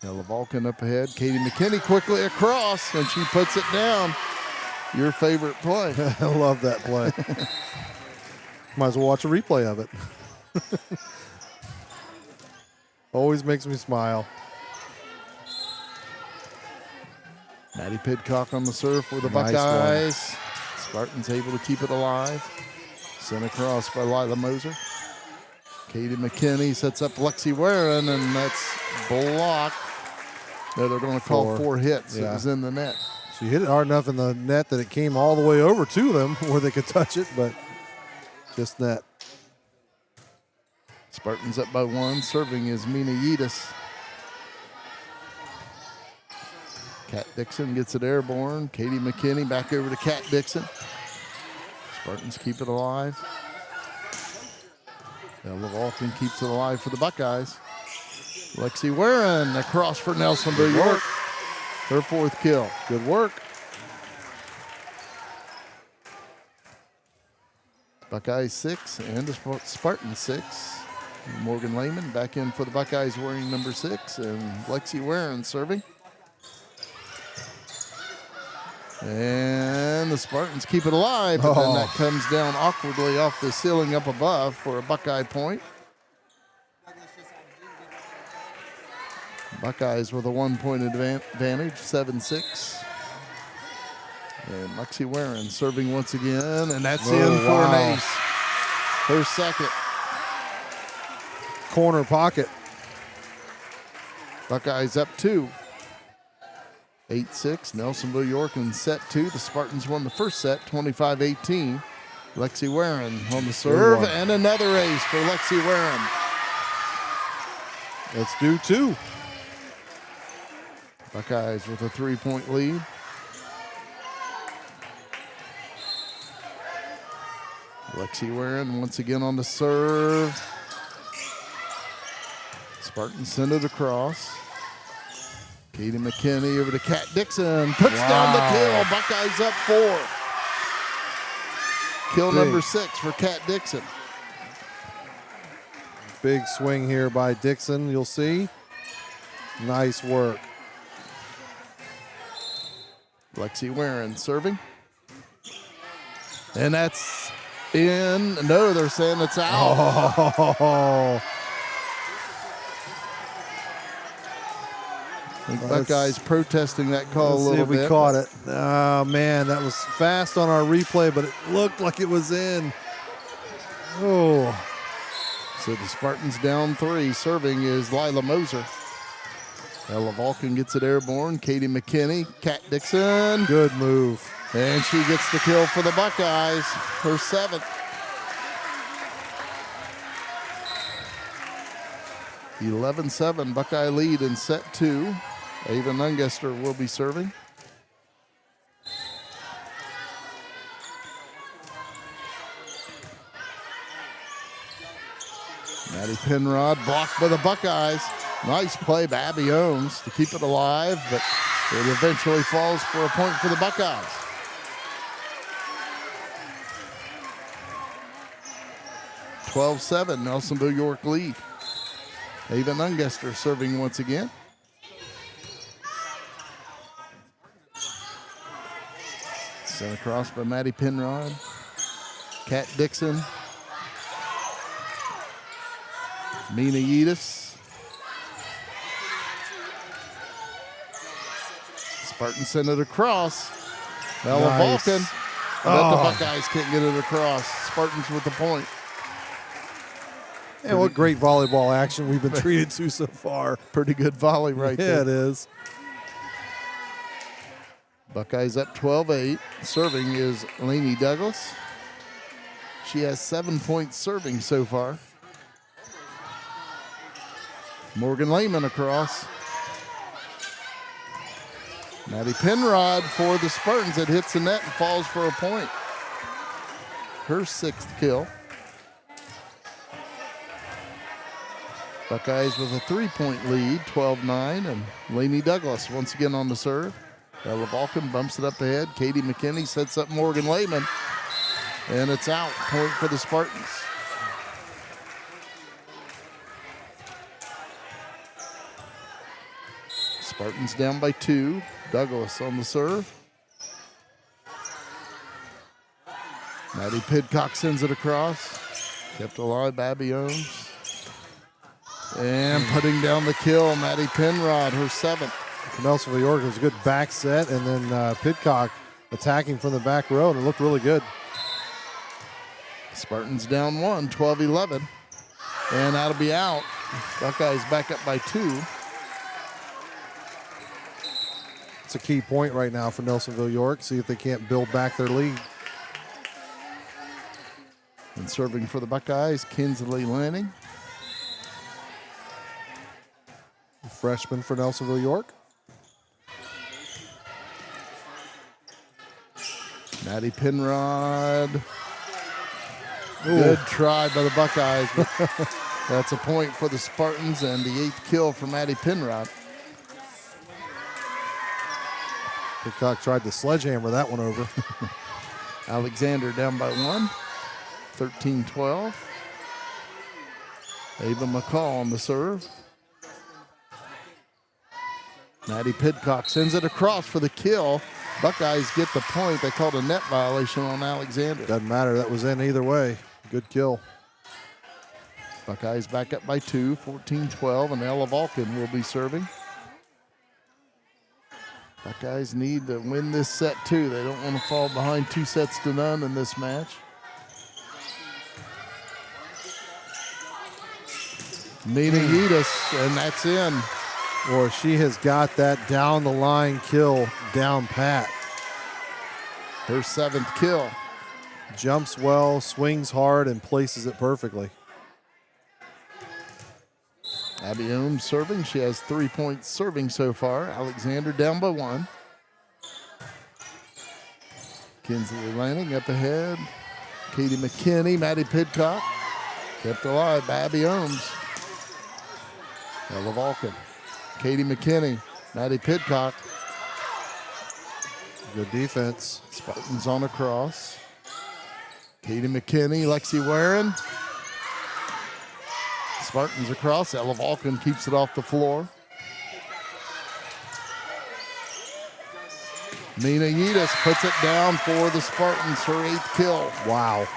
Ella Vulcan up ahead. Katie McKinney quickly across, and she puts it down. Your favorite play. I love that play. Might as well watch a replay of it. Always makes me smile. Maddie Pidcock on the serve for the Nice Buckeyes. Spartans able to keep it alive. Sent across by Lila Moser. Katie McKinney sets up Lexi Warren, and that's blocked. No, they're going to call 4 hits. Yeah. It was in the net. She hit it hard enough in the net that it came all the way over to them where they could touch it, but just net. Spartans up by 1. Serving is Mina Yedis. Kat Dixon gets it airborne. Katie McKinney back over to Kat Dixon. Spartans keep it alive. Ella Vulcan keeps it alive for the Buckeyes. Lexi Warren across for Nelsonville-York. Her 4th kill. Good work. Buckeyes 6 and the Spartans 6. Morgan Lehman back in for the Buckeyes wearing number 6, and Lexi Warren serving. And the Spartans keep it alive, but then that comes down awkwardly off the ceiling up above for a Buckeye point. Buckeyes with a 1-point advantage, 7-6. And Lexi Warren serving once again, and that's in for an ace. Her 2nd. Corner pocket. Buckeyes up 2. 8-6, Nelsonville-York in set 2. The Spartans won the first set, 25-18. Lexi Warren on the serve, and another ace for Lexi Warren. Let's do 2. Buckeyes with a 3-point lead. Lexi Warren once again on the serve. Spartans send it across. Katie McKinney over to Kat Dixon. Puts down the kill. Buckeyes up 4. Kill number 6 for Kat Dixon. Big swing here by Dixon, you'll see. Nice work. Lexi Warren serving. And that's in. No, they're saying it's out. I think Buckeyes protesting that call a Let's see little if we bit. caught it. Oh, man, that was fast on our replay, but it looked like it was in. Oh. So the Spartans down 3. Serving is Lila Moser. Ella Vulcan gets it airborne. Katie McKinney, Kat Dixon. Good move. And she gets the kill for the Buckeyes, her 7th. 11-7 Buckeye lead in set 2. Ava Nungester will be serving. Maddie Penrod blocked by the Buckeyes. Nice play by Abby Ohms to keep it alive, but it eventually falls for a point for the Buckeyes. (12-7) Nelsonville-York lead. Ava Nungester serving once again. Sent across by Maddie Penrod. Kat Dixon. Mina Yedis. Spartans send it across. Ella Nice. Vulcan. But the Buckeyes can't get it across. Spartans with the point. And what great volleyball action we've been treated to so far. Pretty good volley right there. Yeah, it is. Buckeyes up 12-8. Serving is Lainey Douglas. She has 7 points serving so far. Morgan Lehman across. Maddie Penrod for the Spartans. It hits the net and falls for a point. Her 6th kill. Buckeyes with a 3-point lead, 12-9, and Lainey Douglas once again on the serve. Ella Vulcan bumps it up ahead. Katie McKinney sets up Morgan Lehman, and it's out. Point for the Spartans. Spartans down by 2. Douglas on the serve. Maddie Pidcock sends it across. Kept alive by Abby Ohms. And putting down the kill, Maddie Penrod, her 7th. For Nelsonville-York, it was a good back set, and then Pidcock attacking from the back row, and it looked really good. Spartans down 1, 12-11. And that'll be out. Buckeyes back up by 2. It's a key point right now for Nelsonville-York. See if they can't build back their lead. And serving for the Buckeyes, Kinsley Lanning. Freshman for Nelsonville-York. Maddie Penrod. Good try by the Buckeyes, but that's a point for the Spartans and the 8th kill for Maddie Penrod. Pidcock tried to sledgehammer that one over. Alexander down by 1, 13-12. Ava McCall on the serve. Maddie Pidcock sends it across for the kill. Buckeyes get the point. They called a net violation on Alexander. Doesn't matter. That was in either way. Good kill. Buckeyes back up by 2, 14-12, and Ella Vulcan will be serving. Buckeyes need to win this set too. They don't want to fall behind 2-0 in this match. Mina Yedis, and that's in. Boy, she has got that down the line kill down pat. Her 7th kill. Jumps well, swings hard, and places it perfectly. Abby Ohms serving. She has 3 points serving so far. Alexander down by 1. Kinsley Lanning up ahead. Katie McKinney, Maddie Pidcock. Kept alive by Abby Ohms. Ella Vulcan. Katie McKinney, Maddie Pidcock. Good defense. Spartans on a cross. Katie McKinney, Lexi Warren. Spartans across. Ella Vulcan keeps it off the floor. Mina Yedis puts it down for the Spartans, her 8th kill. Wow.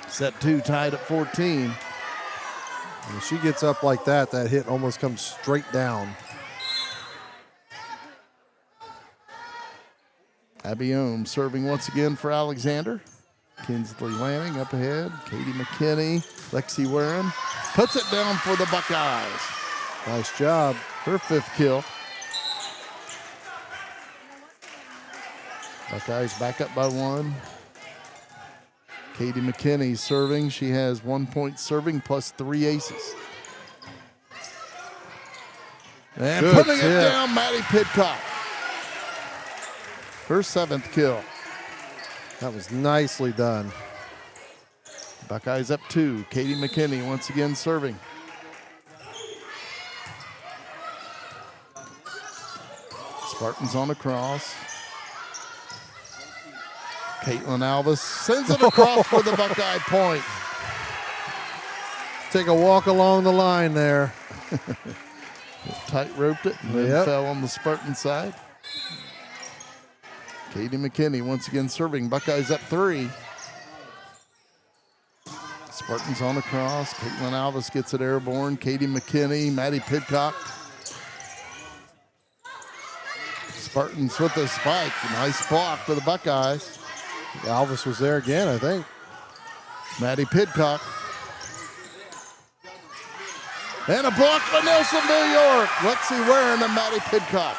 Set 2 tied at 14. When she gets up like that, that hit almost comes straight down. Abby Ohm serving once again for Alexander. Kinsley Lanning up ahead. Katie McKinney, Lexi Warren puts it down for the Buckeyes. Nice job. Her 5th kill. Buckeyes back up by 1. Katie McKinney serving. She has 1 point serving plus 3 aces. And Good putting tip. it down, Maddie Pidcock. Her 7th kill. That was nicely done. Buckeyes up 2. Katie McKinney once again serving. Spartans on a cross. Caitlin Alvis sends it across for the Buckeye point. Take a walk along the line there. Tight roped it and then fell on the Spartan side. Katie McKinney once again serving. Buckeyes up 3. Spartans on a cross. Caitlin Alvis gets it airborne. Katie McKinney, Maddie Pidcock. Spartans with a spike. Nice block for the Buckeyes. Alvis was there again, I think. Maddie Pidcock. And a block for Nelsonville-York. Lexi Warren and Maddie Pidcock.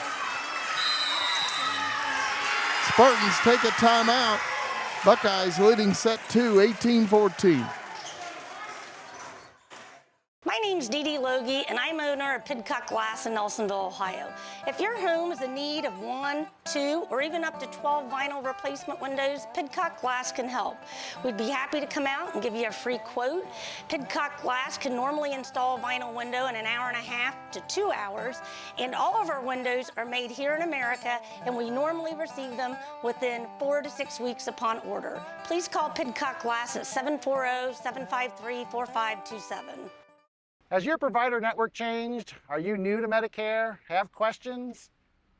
Spartans take a timeout. Buckeyes leading set 2, 18-14. My name's Dee Dee Logie, and I'm owner of Pidcock Glass in Nelsonville, Ohio. If your home is in need of 1, 2, or even up to 12 vinyl replacement windows, Pidcock Glass can help. We'd be happy to come out and give you a free quote. Pidcock Glass can normally install a vinyl window in 1.5 hours to 2 hours, and all of our windows are made here in America, and we normally receive them within 4 to 6 weeks upon order. Please call Pidcock Glass at 740-753-4527. Has your provider network changed? Are you new to Medicare? Have questions?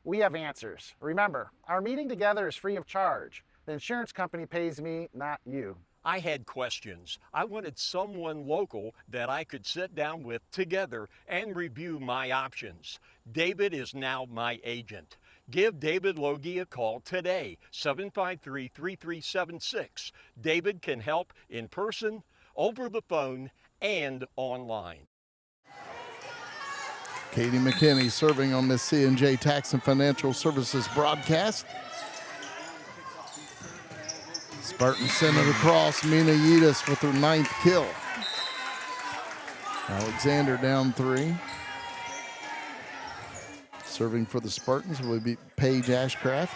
We have answers. Remember, our meeting together is free of charge. The insurance company pays me, not you. I had questions. I wanted someone local that I could sit down with together and review my options. David is now my agent. Give David Logie a call today, 753-3376. David can help in person, over the phone, and online. Katie McKinney serving on this C&J Tax and Financial Services broadcast. Spartans send it across. Mina Yedis with her 9th kill. Alexander down 3. Serving for the Spartans will be Paige Ashcraft.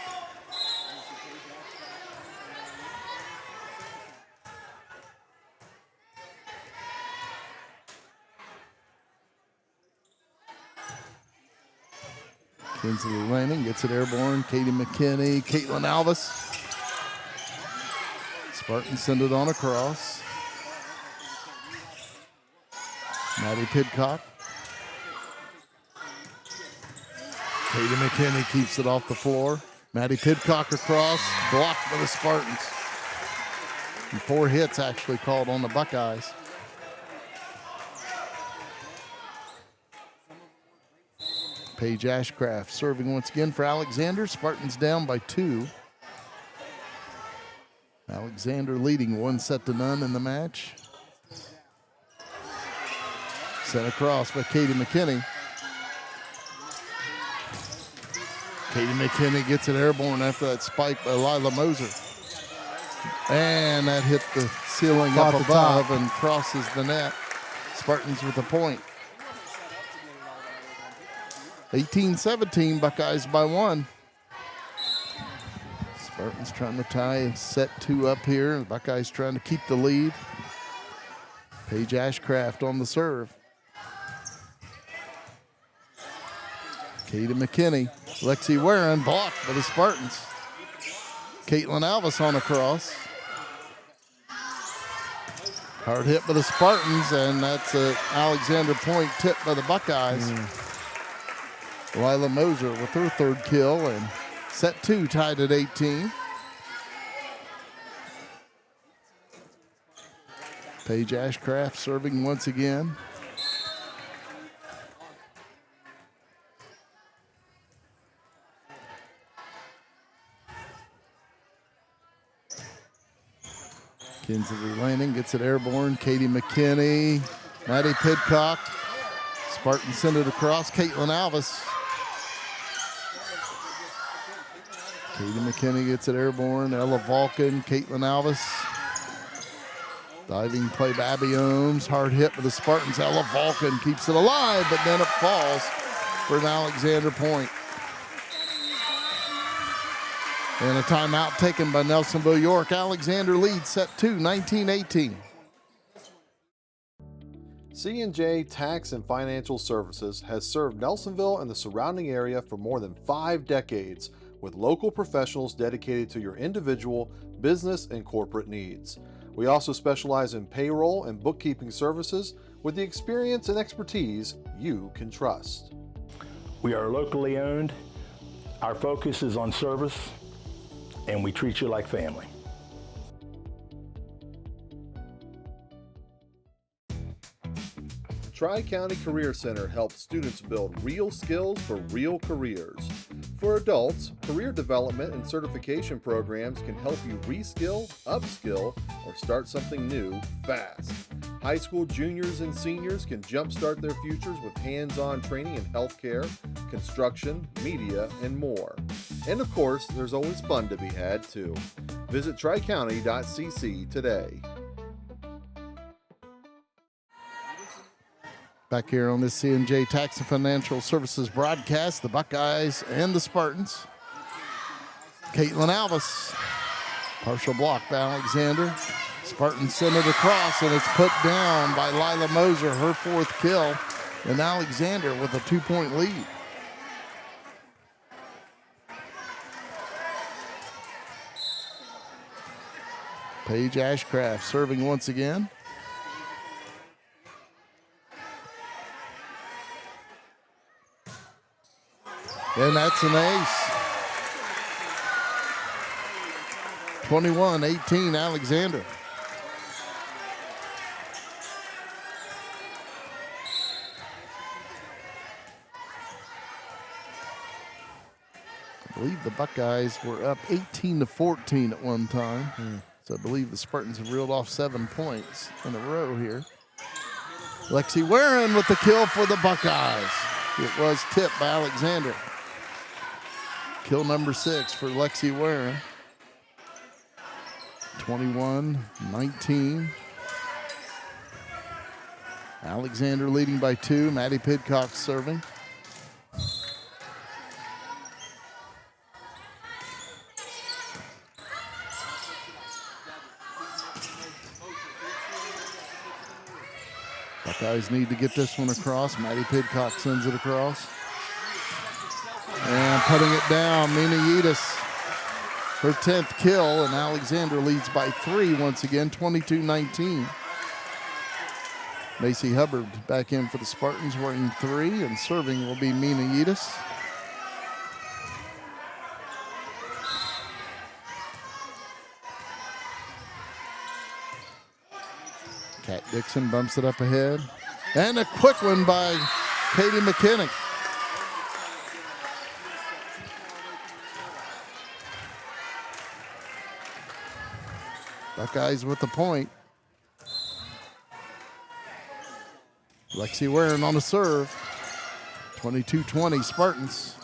Kinsley Lanning gets it airborne. Katie McKinney, Caitlin Alvis. Spartans send it on across. Maddie Pidcock. Katie McKinney keeps it off the floor. Maddie Pidcock across, blocked by the Spartans. And 4 hits actually called on the Buckeyes. Paige Ashcraft serving once again for Alexander. Spartans down by 2. Alexander leading 1-0 in the match. Sent across by Katie McKinney. Katie McKinney gets it airborne after that spike by Lila Moser. And that hit the ceiling up above and crosses the net. Spartans with a point. 18-17, Buckeyes by 1. Spartans trying to tie set 2 up here. The Buckeyes trying to keep the lead. Paige Ashcraft on the serve. Katie McKinney. Lexi Warren blocked by the Spartans. Caitlin Alvis on a cross. Hard hit by the Spartans, and that's an Alexander point tip by the Buckeyes. Lila Moser with her 3rd kill, and set 2 tied at 18. Paige Ashcraft serving once again. Kinsley Lanning gets it airborne. Katie McKinney, Maddie Pidcock. Spartans send it across. Caitlin Alvis. Katie McKinney gets it airborne. Ella Vulcan, Caitlin Alvis. Diving play by Abby Ohms. Hard hit for the Spartans. Ella Vulcan keeps it alive, but then it falls for an Alexander point. And a timeout taken by Nelsonville-York. Alexander leads set 2, 19-18. C&J Tax and Financial Services has served Nelsonville and the surrounding area for more than 5 decades with local professionals dedicated to your individual, business, and corporate needs. We also specialize in payroll and bookkeeping services with the experience and expertise you can trust. We are locally owned. Our focus is on service, and we treat you like family. Tri-County Career Center helps students build real skills for real careers. For adults, career development and certification programs can help you reskill, upskill, or start something new fast. High school juniors and seniors can jumpstart their futures with hands-on training in healthcare, construction, media, and more. And of course, there's always fun to be had too. Visit tricounty.cc today. Back here on this C&J Tax and Financial Services broadcast, the Buckeyes and the Spartans. Caitlin Alvis, partial block by Alexander. Spartans send it across, and it's put down by Lila Moser, her 4th kill, and Alexander with a 2-point lead. Paige Ashcraft serving once again. And that's an ace. 21-18 Alexander. I believe the Buckeyes were up 18-14 at one time. So I believe the Spartans have reeled off 7 points in a row here. Lexi Warren with the kill for the Buckeyes. It was tipped by Alexander. Kill number 6 for Lexi Warren. 21-19. Alexander leading by 2. Maddie Pidcock serving. Buckeyes need to get this one across. Maddie Pidcock sends it across. And putting it down, Mina Yedis, her 10th kill, and Alexander leads by 3 once again, 22-19. Macy Hubbard back in for the Spartans wearing 3, and serving will be Mina Yedis. Kat Dixon bumps it up ahead. And a quick one by Katie McKinney. Buckeyes with the point. Lexi Warren on a serve. 22-20 Spartans.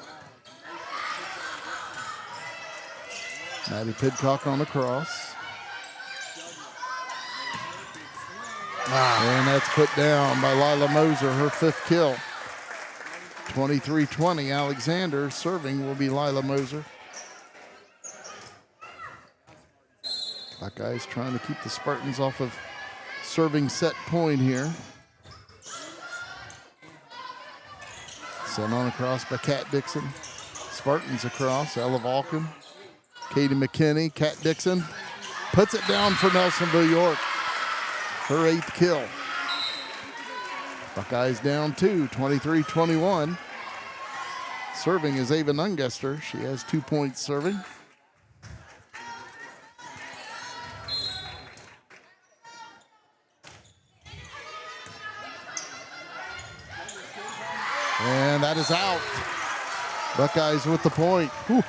Maddie Pidcock on the cross. And that's put down by Lila Moser, her 5th kill. 23-20 Alexander. Serving will be Lila Moser. Buckeyes trying to keep the Spartans off of serving set point here. Sent on across by Kat Dixon. Spartans across, Ella Vulcan. Katie McKinney, Kat Dixon. Puts it down for Nelsonville-York. Her 8th kill. Buckeyes down 2, 23-21. Serving is Ava Nungester. She has 2 points serving. And that is out. Buckeyes with the point. Whew.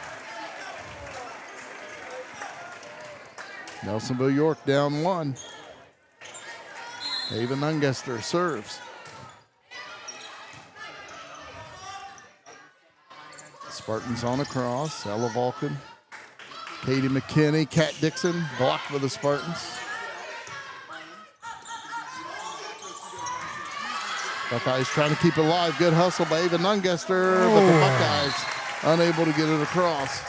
Nelsonville-York down 1. Ava Nungester serves. Spartans on a cross. Ella Vulcan. Katie McKinney, Kat Dixon, blocked for the Spartans. Buckeyes trying to keep it alive. Good hustle by Ava Nungester, but the Buckeyes unable to get it across.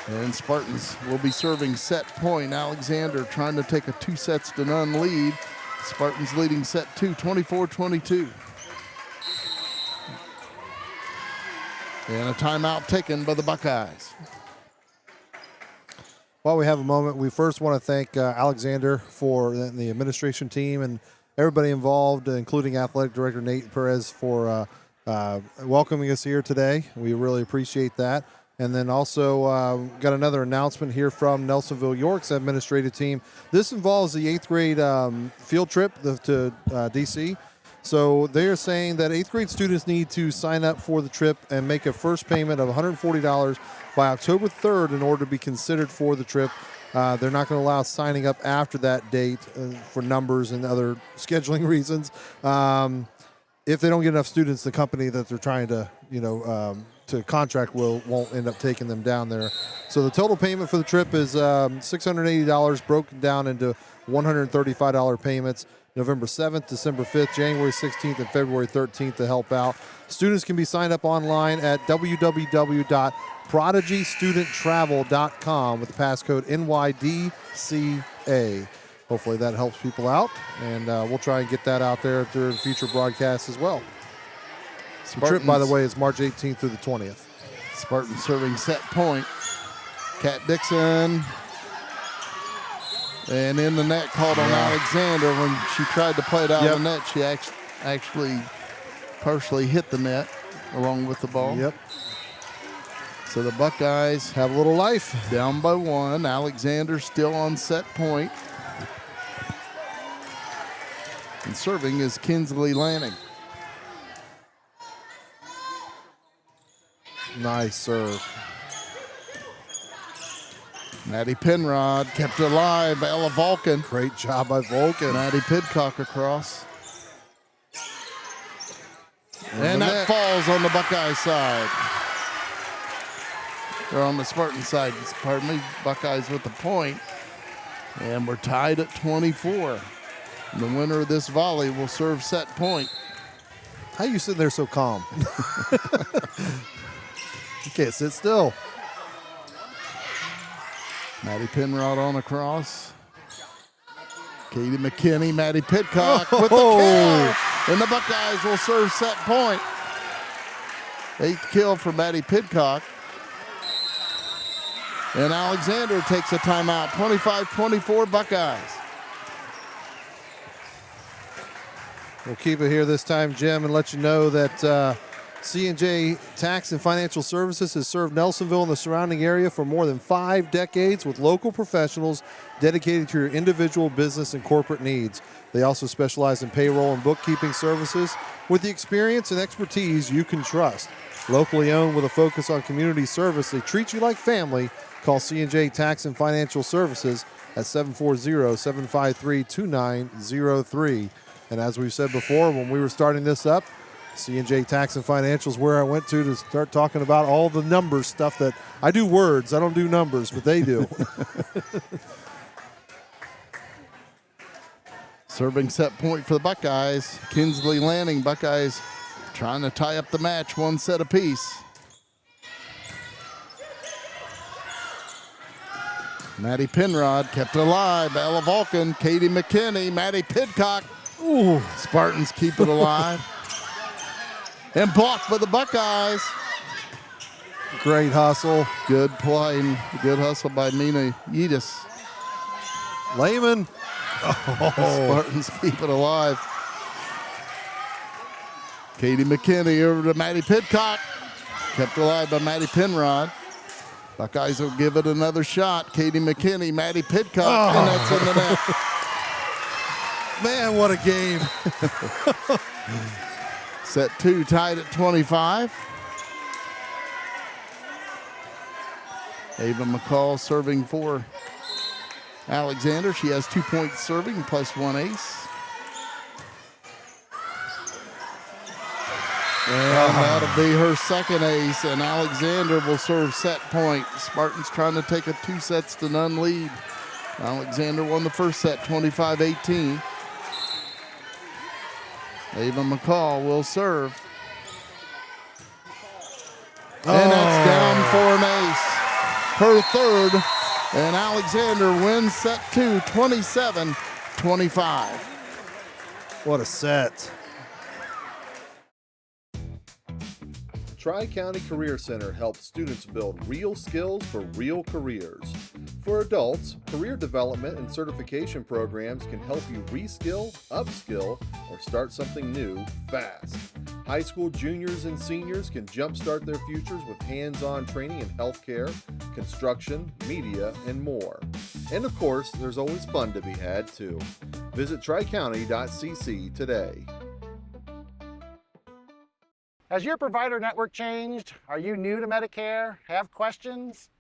And Spartans will be serving set point. Alexander trying to take a 2-0 lead. Spartans leading set 2, 24-22. And a timeout taken by the Buckeyes. While we have a moment, we first want to thank Alexander for the administration team and everybody involved, including Athletic Director Nate Perez, for welcoming us here today. We really appreciate that. And then also got another announcement here from Nelsonville-York's administrative team. This involves the 8th grade field trip to D.C. So they are saying that 8th grade students need to sign up for the trip and make a first payment of $140 by October 3rd in order to be considered for the trip. They're not going to allow signing up after that date for numbers and other scheduling reasons. If they don't get enough students, the company that they're trying to, to contract won't end up taking them down there. So the total payment for the trip is $680, broken down into $135 payments. November 7th, December 5th, January 16th, and February 13th to help out. Students can be signed up online at www.prodigystudenttravel.com with the passcode NYDCA. Hopefully that helps people out, and we'll try and get that out there during future broadcasts as well. The trip, by the way, is March 18th through the 20th. Spartans serving set point. Kat Dixon. And in the net called on Alexander. When she tried to play it out of the net, she actually partially hit the net along with the ball. Yep. So the Buckeyes have a little life. Down by 1. Alexander still on set point. And serving is Kinsley Lanning. Nice serve. Maddie Penrod kept it alive by Ella Vulcan. Great job by Vulcan. Maddie Pidcock across. And that falls on the Buckeye side. Or on the Spartan side, pardon me. Buckeyes with the point. And we're tied at 24. And the winner of this volley will serve set point. How you sitting there so calm? You can't sit still. Maddie Penrod on a cross. Katie McKinney, Maddie Pidcock with the kill. And the Buckeyes will serve set point. 8th kill for Maddie Pidcock. And Alexander takes a timeout. 25-24 Buckeyes. We'll keep it here this time, Jim, and let you know that C&J Tax and Financial Services has served Nelsonville and the surrounding area for more than 5 decades with local professionals dedicated to your individual business and corporate needs. They also specialize in payroll and bookkeeping services with the experience and expertise you can trust. Locally owned with a focus on community service, they treat you like family. Call C&J Tax and Financial Services at 740-753-2903. And as we've said before, when we were starting this up, C&J Tax and Financial is where I went to start talking about all the numbers stuff that I do words. I don't do numbers, but they do. Serving set point for the Buckeyes. Kinsley Lanning. Buckeyes trying to tie up the match, 1 set apiece. Maddie Penrod kept it alive. Ella Vulcan, Katie McKinney, Maddie Pidcock. Ooh. Spartans keep it alive. And blocked by the Buckeyes. Great hustle. Good play and good hustle by Mina Yedis. Lehman. Oh. Spartans keep it alive. Katie McKinney over to Maddie Pidcock. Kept alive by Maddie Penrod. Buckeyes will give it another shot. Katie McKinney, Maddie Pidcock, and that's in the net. Man, what a game. Set 2 tied at 25. Ava McCall serving for Alexander, she has 2 points serving plus 1 ace. And that'll be her second ace, and Alexander will serve set point. Spartans trying to take a 2-0 lead. Alexander won the first set, 25-18. Ava McCall will serve. And that's down for an ace. Her third, and Alexander wins set 2, 27-25. What a set. Tri-County Career Center helps students build real skills for real careers. For adults, career development and certification programs can help you reskill, upskill, or start something new fast. High school juniors and seniors can jumpstart their futures with hands-on training in healthcare, construction, media, and more. And of course, there's always fun to be had too. Visit tricounty.cc today. Has your provider network changed? Are you new to Medicare? Have questions?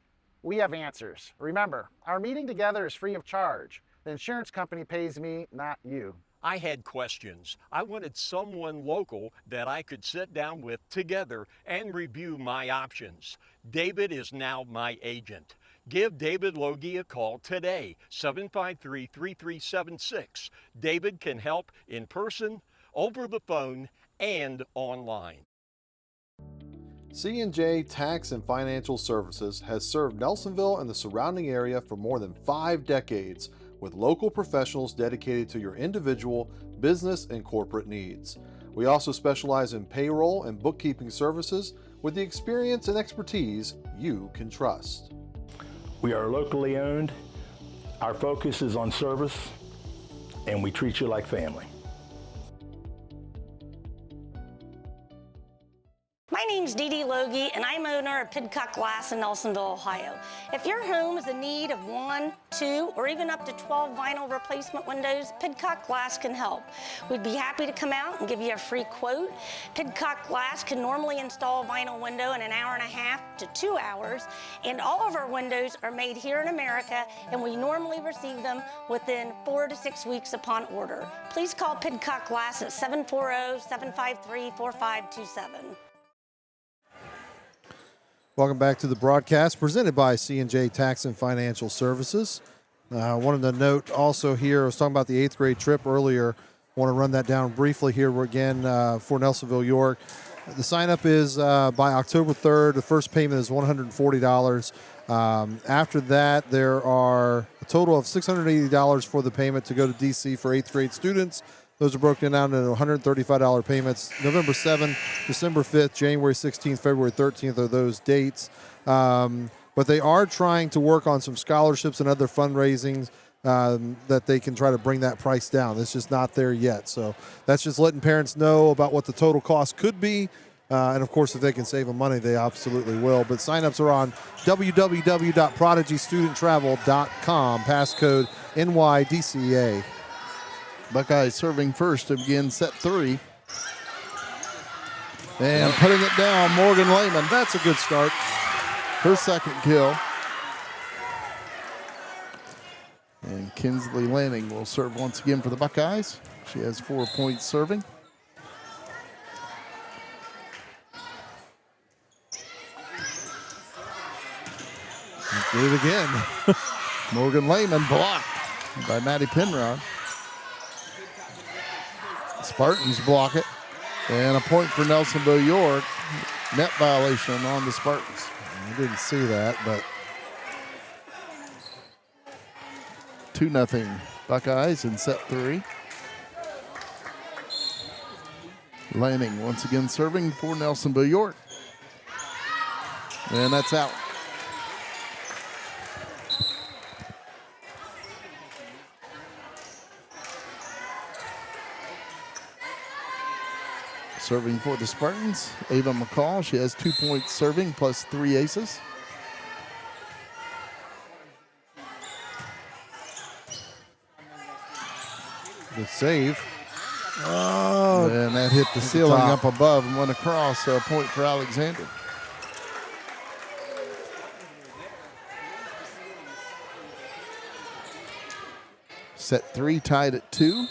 We have answers. Remember, our meeting together is free of charge. The insurance company pays me, not you. I had questions. I wanted someone local that I could sit down with together and review my options. David is now my agent. Give David Logie a call today, 753-3376. David can help in person, over the phone, and online. C&J Tax and Financial Services has served Nelsonville and the surrounding area for more than 5 decades with local professionals dedicated to your individual, business, and corporate needs. We also specialize in payroll and bookkeeping services with the experience and expertise you can trust. We are locally owned. Our focus is on service, and we treat you like family. My name's Dee Dee Logie, and I'm owner of Pidcock Glass in Nelsonville, Ohio. If your home is in need of 1, 2, or even up to 12 vinyl replacement windows, Pidcock Glass can help. We'd be happy to come out and give you a free quote. Pidcock Glass can normally install a vinyl window in 1.5 hours to 2 hours, and all of our windows are made here in America, and we normally receive them within 4 to 6 weeks upon order. Please call Pidcock Glass at 740-753-4527. Welcome back to the broadcast presented by C&J Tax and Financial Services. I wanted to note also here, I was talking about the 8th grade trip earlier. I want to run that down briefly here again for Nelsonville-York. The sign-up is by October 3rd. The first payment is $140. After that, there are a total of $680 for the payment to go to D.C. for 8th grade students. Those are broken down into $135 payments. November 7th, December 5th, January 16th, February 13th are those dates. But they are trying to work on some scholarships and other fundraisings that they can try to bring that price down. It's just not there yet. So that's just letting parents know about what the total cost could be. And, of course, if they can save them money, they absolutely will. But sign-ups are on www.prodigystudenttravel.com, passcode NYDCA. Buckeyes serving first to begin set 3. And putting it down, Morgan Lehman. That's a good start. Her second kill. And Kinsley Lanning will serve once again for the Buckeyes. She has 4 points serving. Did it again. Morgan Lehman blocked by Maddie Penrod. Spartans block it. And a point for Nelsonville-York. Net violation on the Spartans. I didn't see that, but 2-0 Buckeyes in set 3. Lanning once again serving for Nelsonville-York. And that's out. Serving for the Spartans, Ava McCall. She has 2 points serving plus 3 aces. good save. Oh, and that hit the ceiling up above and went across. So a point for Alexander. Set 3 tied at 2.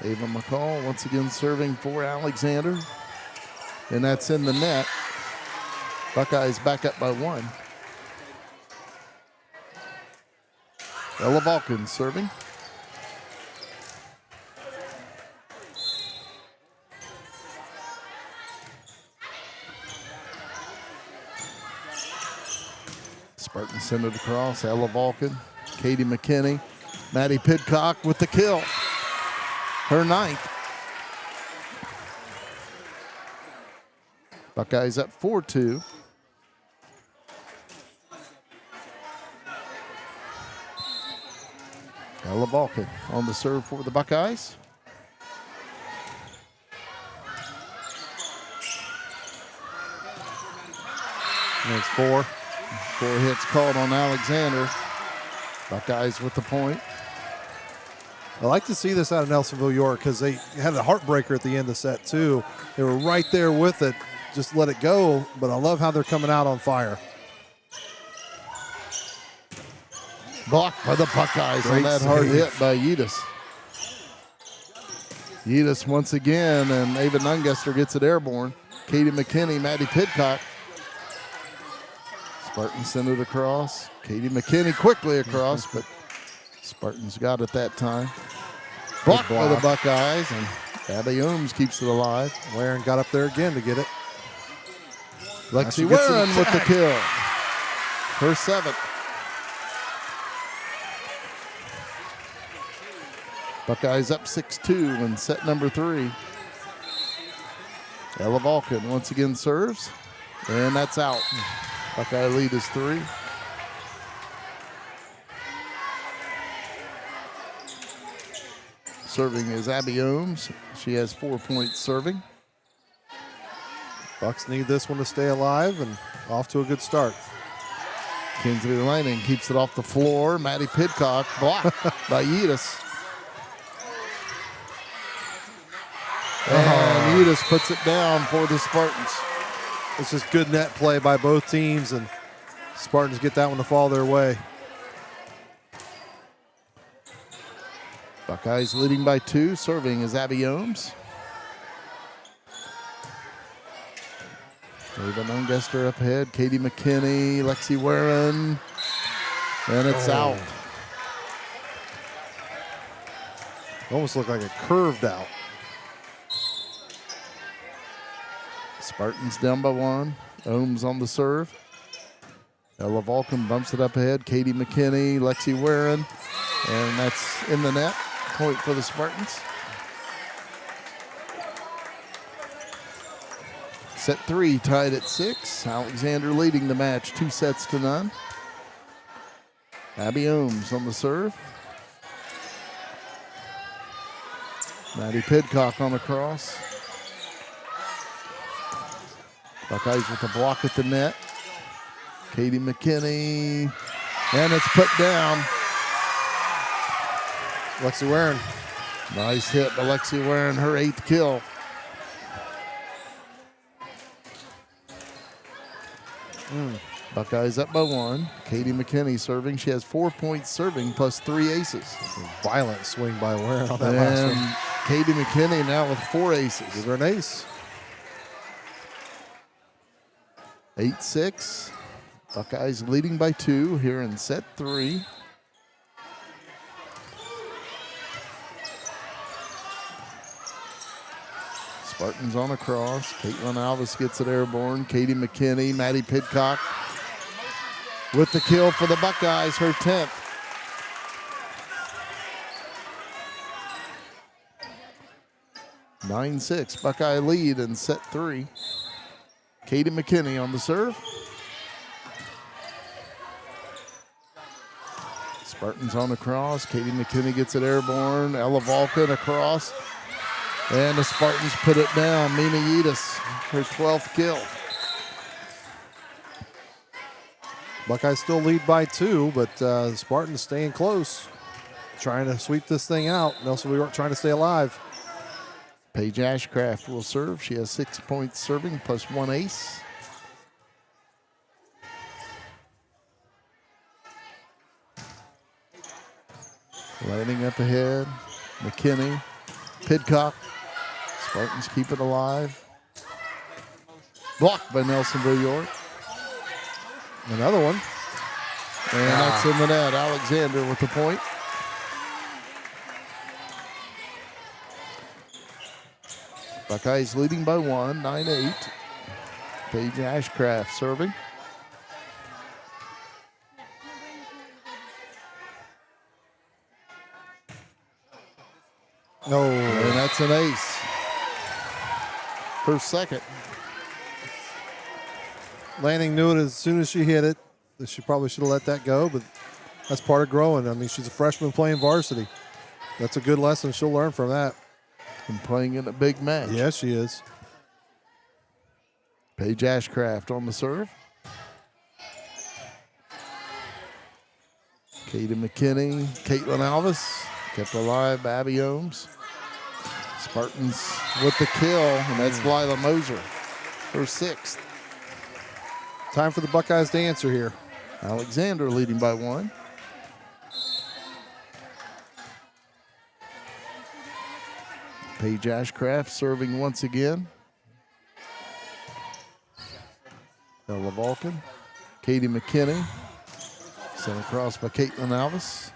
Ava McCall once again serving for Alexander. And that's in the net. Buckeyes back up by 1. Ella Vulcan serving. Spartans send it across. Ella Vulcan, Katie McKinney, Maddie Pidcock with the kill. Her 9th. Buckeyes up 4-2. Ella Vulcan on the serve for the Buckeyes. There's 4. 4 hits called on Alexander. Buckeyes with the point. I like to see this out of Nelsonville-York because they had a heartbreaker at the end of set 2. They were right there with it, just let it go, but I love how they're coming out on fire. Blocked by the Buckeyes on Great that hard save. hit by Yedis. Yedis once again, and Ava Nungester gets it airborne. Katie McKinney, Maddie Pidcock. Spartans send it across. Katie McKinney quickly across, but Spartans got it that time. Blocked by the Buckeyes, and Abby Ooms keeps it alive. Warren got up there again to get it. Lexi gets it Warren with the back. kill. Her 7th. Buckeyes up 6-2 in set number 3. Ella Vulcan once again serves, and that's out. Buckeye lead is 3. Serving is Abby Ooms. She has 4 points serving. Bucks need this one to stay alive and off to a good start. Kinsley Lanning keeps it off the floor. Maddie Pidcock blocked by Yedis. And Yedis puts it down for the Spartans. It's just good net play by both teams, and Spartans get that one to fall their way. Buckeyes leading by 2. Serving is Abby Ooms. Ava Nungester up ahead. Katie McKinney, Lexi Warren. And it's out. Almost looked like it curved out. Spartans down by 1. Ooms on the serve. Ella Vulcan bumps it up ahead. Katie McKinney, Lexi Warren. And that's in the net. Point for the Spartans. Set 3 tied at 6. Alexander leading the match 2-0. Abby Ooms on the serve. Maddie Pidcock on the cross. Buckeyes with a block at the net. Katie McKinney. And it's put down. Lexi Warren. Nice hit by Lexi Warren, her 8th kill. Buckeyes up by 1. Katie McKinney serving. She has 4 points serving plus 3 aces. Violent swing by Warren on that last And one. Katie McKinney now with 4 aces. Give her an ace. 8-6. Buckeyes leading by 2 here in set 3. Spartans on a cross. Caitlin Alvis gets it airborne. Katie McKinney, Maddie Pidcock with the kill for the Buckeyes, her 10th. (9-6). Buckeye lead in set 3. Katie McKinney on the serve. Spartans on the cross. Katie McKinney gets it airborne. Ella Vulcan across. And the Spartans put it down. Mina Yedis, her 12th kill. Buckeyes still lead by 2, but the Spartans staying close. Trying to sweep this thing out. Nelsonville-York trying to stay alive. Paige Ashcraft will serve. She has 6 points serving plus 1 ace. Landing up ahead. McKinney. Pidcock. Spartans keep it alive. Blocked by Nelsonville-York. Another one. And that's in the net. Alexander with the point. Buckeyes leading by 1, 9-8. Paige Ashcraft serving. No. And that's an ace. Her second. Lanning knew it as soon as she hit it. That she probably should have let that go, but that's part of growing. I mean, she's a freshman playing varsity. That's a good lesson she'll learn from that. And playing in a big match. Yes, she is. Paige Ashcraft on the serve. Katie McKinney, Caitlin Alvis, kept alive by Abby Ohms. Spartans with the kill, and that's Lila Moser, her 6th. Time for the Buckeyes to answer here. Alexander leading by 1. Paige Ashcraft serving once again. Ella Vulcan. Katie McKinney. Sent across by Caitlin Alvis.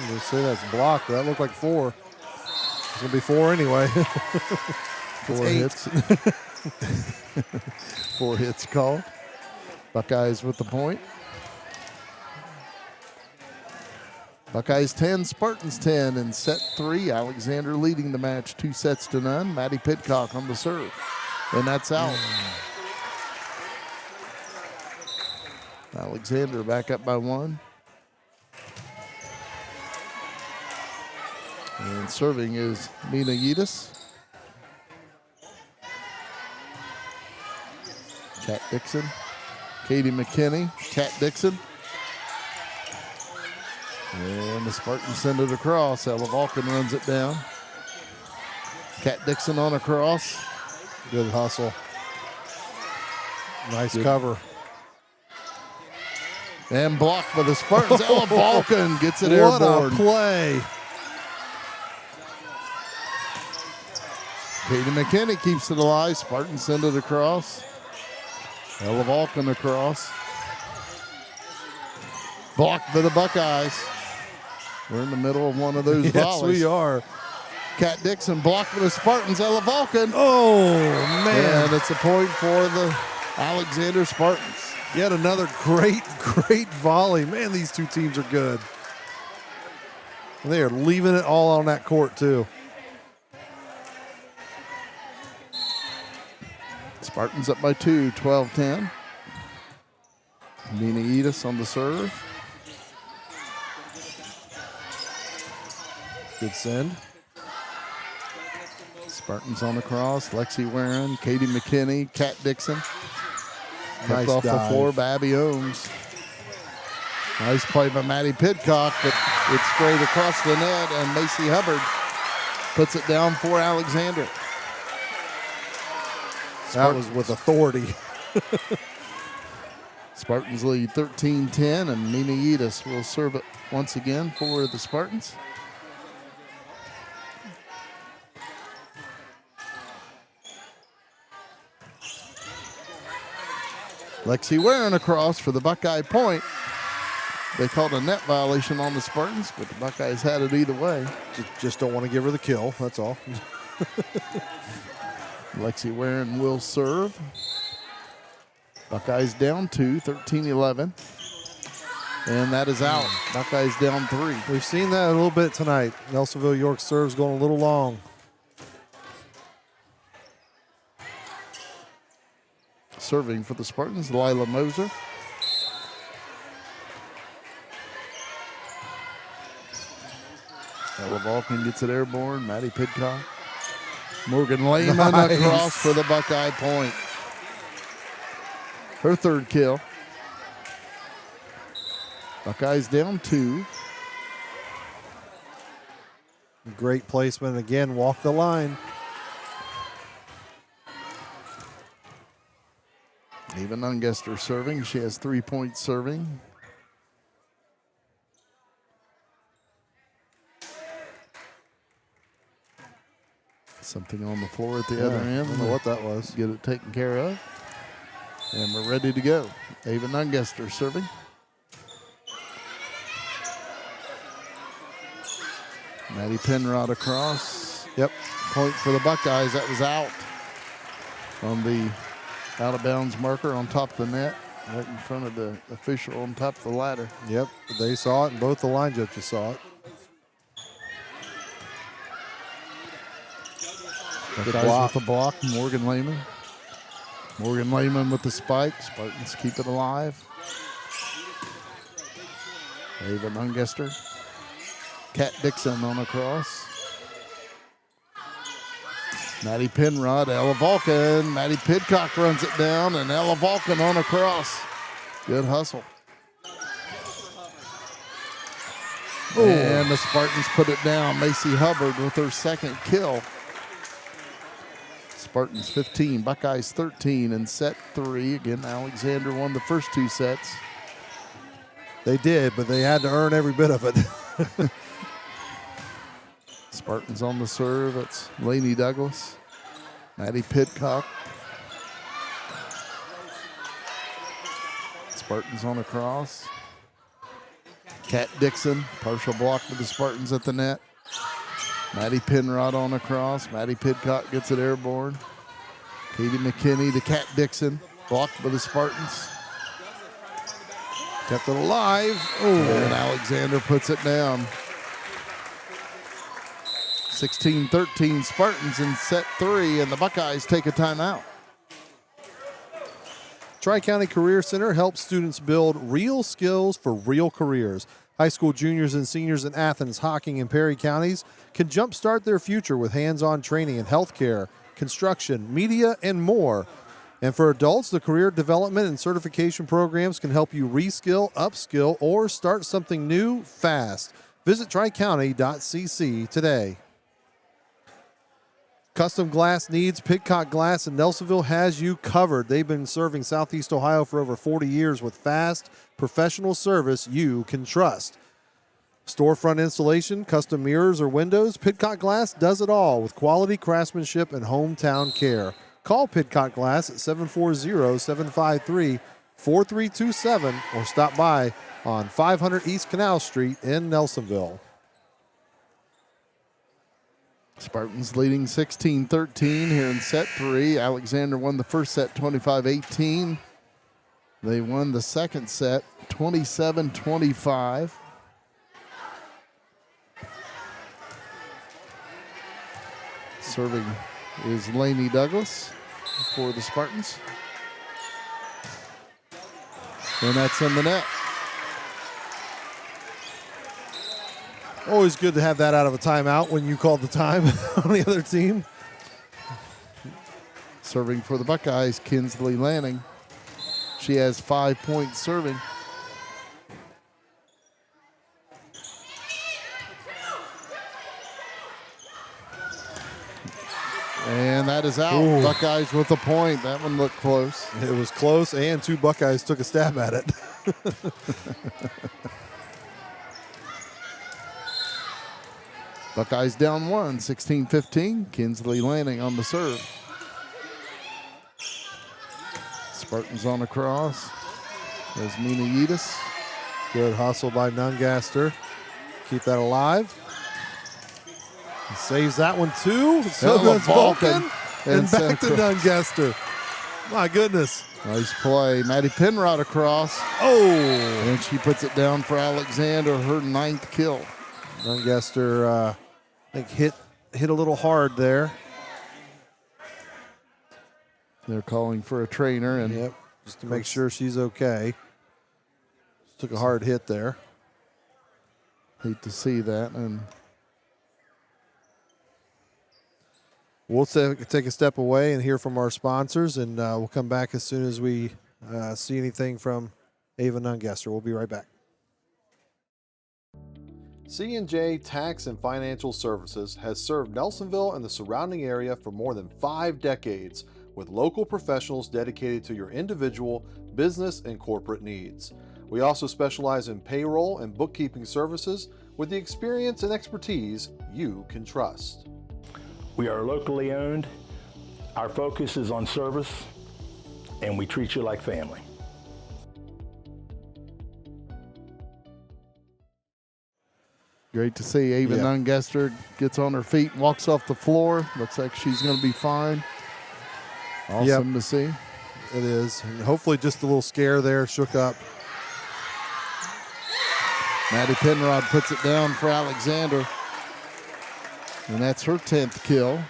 They say that's blocked, but that looked like 4. It's going to be 4 anyway. 4 hits. 4 hits called. Buckeyes with the point. Buckeyes 10, Spartans 10 in set 3. Alexander leading the match 2-0. Maddie Pidcock on the serve. And that's out. Alexander back up by 1. And serving is Mina Yedis. Kat Dixon. Katie McKinney. Kat Dixon. And the Spartans send it across. Ella Vulcan runs it down. Kat Dixon on a cross. Good hustle. Nice cover. And blocked by the Spartans. Ella Vulcan gets it airborne. What a play. Katie McKinney keeps it alive. Spartans send it across. Ella Vulcan across. Blocked by the Buckeyes. We're in the middle of one of those volleys. Yes, we are. Kat Dixon blocked by the Spartans. Ella Vulcan. Oh, man. And it's a point for the Alexander Spartans. Yet another great volley. Man, these two teams are good. And they are leaving it all on that court, too. Spartans up by 2, 12-10. Mina Edis on the serve. Good send. Spartans on the cross. Lexi Warren, Katie McKinney, Kat Dixon. Nice Kept off dive. the floor by Abby Ohms. Nice play by Maddie Pidcock, but it's straight across the net, and Macy Hubbard puts it down for Alexander. That was with authority. Spartans lead 13-10, and Mina Yedis will serve it once again for the Spartans. Lexi Warren across for the Buckeye point. They called a net violation on the Spartans, but the Buckeyes had it either way. Just don't want to give her the kill, that's all. Lexi Warren will serve. Buckeyes down 2, 13-11. And that is out. Buckeyes down 3. We've seen that a little bit tonight. Nelsonville-York serves going a little long. Serving for the Spartans, Lila Moser. Ella Vulcan gets it airborne. Maddie Pidcock. Morgan Lehman Nice. across for the Buckeye point. Her 3rd kill. Buckeyes down 2. Great placement. Again, walk the line. Eva Nungester serving. She has 3 points serving. Something on the floor at the other end. I don't know what that was. Get it taken care of. And we're ready to go. Ava Nungester serving. Maddie Penrod across. Yep. Point for the Buckeyes. That was out on the out of bounds marker on top of the net, right in front of the official on top of the ladder. Yep, they saw it, and both the line judges saw it. Buckeyes with the block, Morgan Lehman. Morgan Lehman with the spike. Spartans keep it alive. Ava Nungester. Kat Dixon on a cross. Maddie Penrod, Ella Vulcan. Maddie Pidcock runs it down, and Ella Vulcan on a cross. Good hustle. Ooh. And the Spartans put it down. Macy Hubbard with her second kill. Spartans 15, Buckeyes 13 in set 3. Again, Alexander won the first 2 sets. They did, but they had to earn every bit of it. Spartans on the serve. It's Lainey Douglas. Maddie Pidcock. Spartans on a cross. Kat Dixon, partial block for the Spartans at the net. Maddie Penrod on a cross. Maddie Pidcock gets it airborne. Katie McKinney to Kat Dixon. Blocked by the Spartans. Kept it alive. And Alexander puts it down. 16-13 Spartans in set 3, and the Buckeyes take a timeout. Tri-County Career Center helps students build real skills for real careers. High school juniors and seniors in Athens, Hocking, and Perry counties can jumpstart their future with hands-on training in healthcare, construction, media, and more. And for adults, the career development and certification programs can help you reskill, upskill, or start something new fast. Visit tricounty.cc today. Custom glass needs, Pidcock Glass in Nelsonville has you covered. They've been serving Southeast Ohio for over 40 years with fast, professional service you can trust. Storefront installation, custom mirrors or windows, Pidcock Glass does it all with quality craftsmanship and hometown care. Call Pidcock Glass at 740-753-4327 or stop by on 500 East Canal Street in Nelsonville. Spartans leading 16-13 here in set 3. Alexander won the first set 25-18. They won the second set 27-25. Serving is Lainey Douglas for the Spartans. And that's in the net. Always good to have that out of a timeout when you called the time on the other team. Serving for the Buckeyes, Kinsley Lanning. She has 5 points serving. And that is out. Ooh. Buckeyes with a point. That one looked close. It was close, and 2 Buckeyes took a stab at it. Buckeyes down 1, 16-15. Kinsley Lanning on the serve. Spartans on a cross. There's Mina Yedis. Good hustle by Nungaster. Keep that alive. He saves that one too. So Ella does Vulcan. And And back to so- Nungaster. My goodness. Nice play. Maddie Penrod across. Oh. And she puts it down for Alexander, her 9th kill. Nungaster, I think hit a little hard there. They're calling for a trainer, and Yep. Just to make sure she's okay. Took a hard hit there. hate to see that. And We'll take a step away and hear from our sponsors, and we'll come back as soon as we see anything from Ava Nungaster. We'll be right back. C&J Tax and Financial Services has served Nelsonville and the surrounding area for more than 5 decades, with local professionals dedicated to your individual, business, and corporate needs. We also specialize in payroll and bookkeeping services with the experience and expertise you can trust. We are locally owned. Our focus is on service, and we treat you like family. Great to see Ava Nungester gets on her feet and walks off the floor. Looks like she's going to be fine. Awesome to see. It is. And hopefully just a little scare there, shook up. Maddie Penrod puts it down for Alexander. And that's her 10th kill.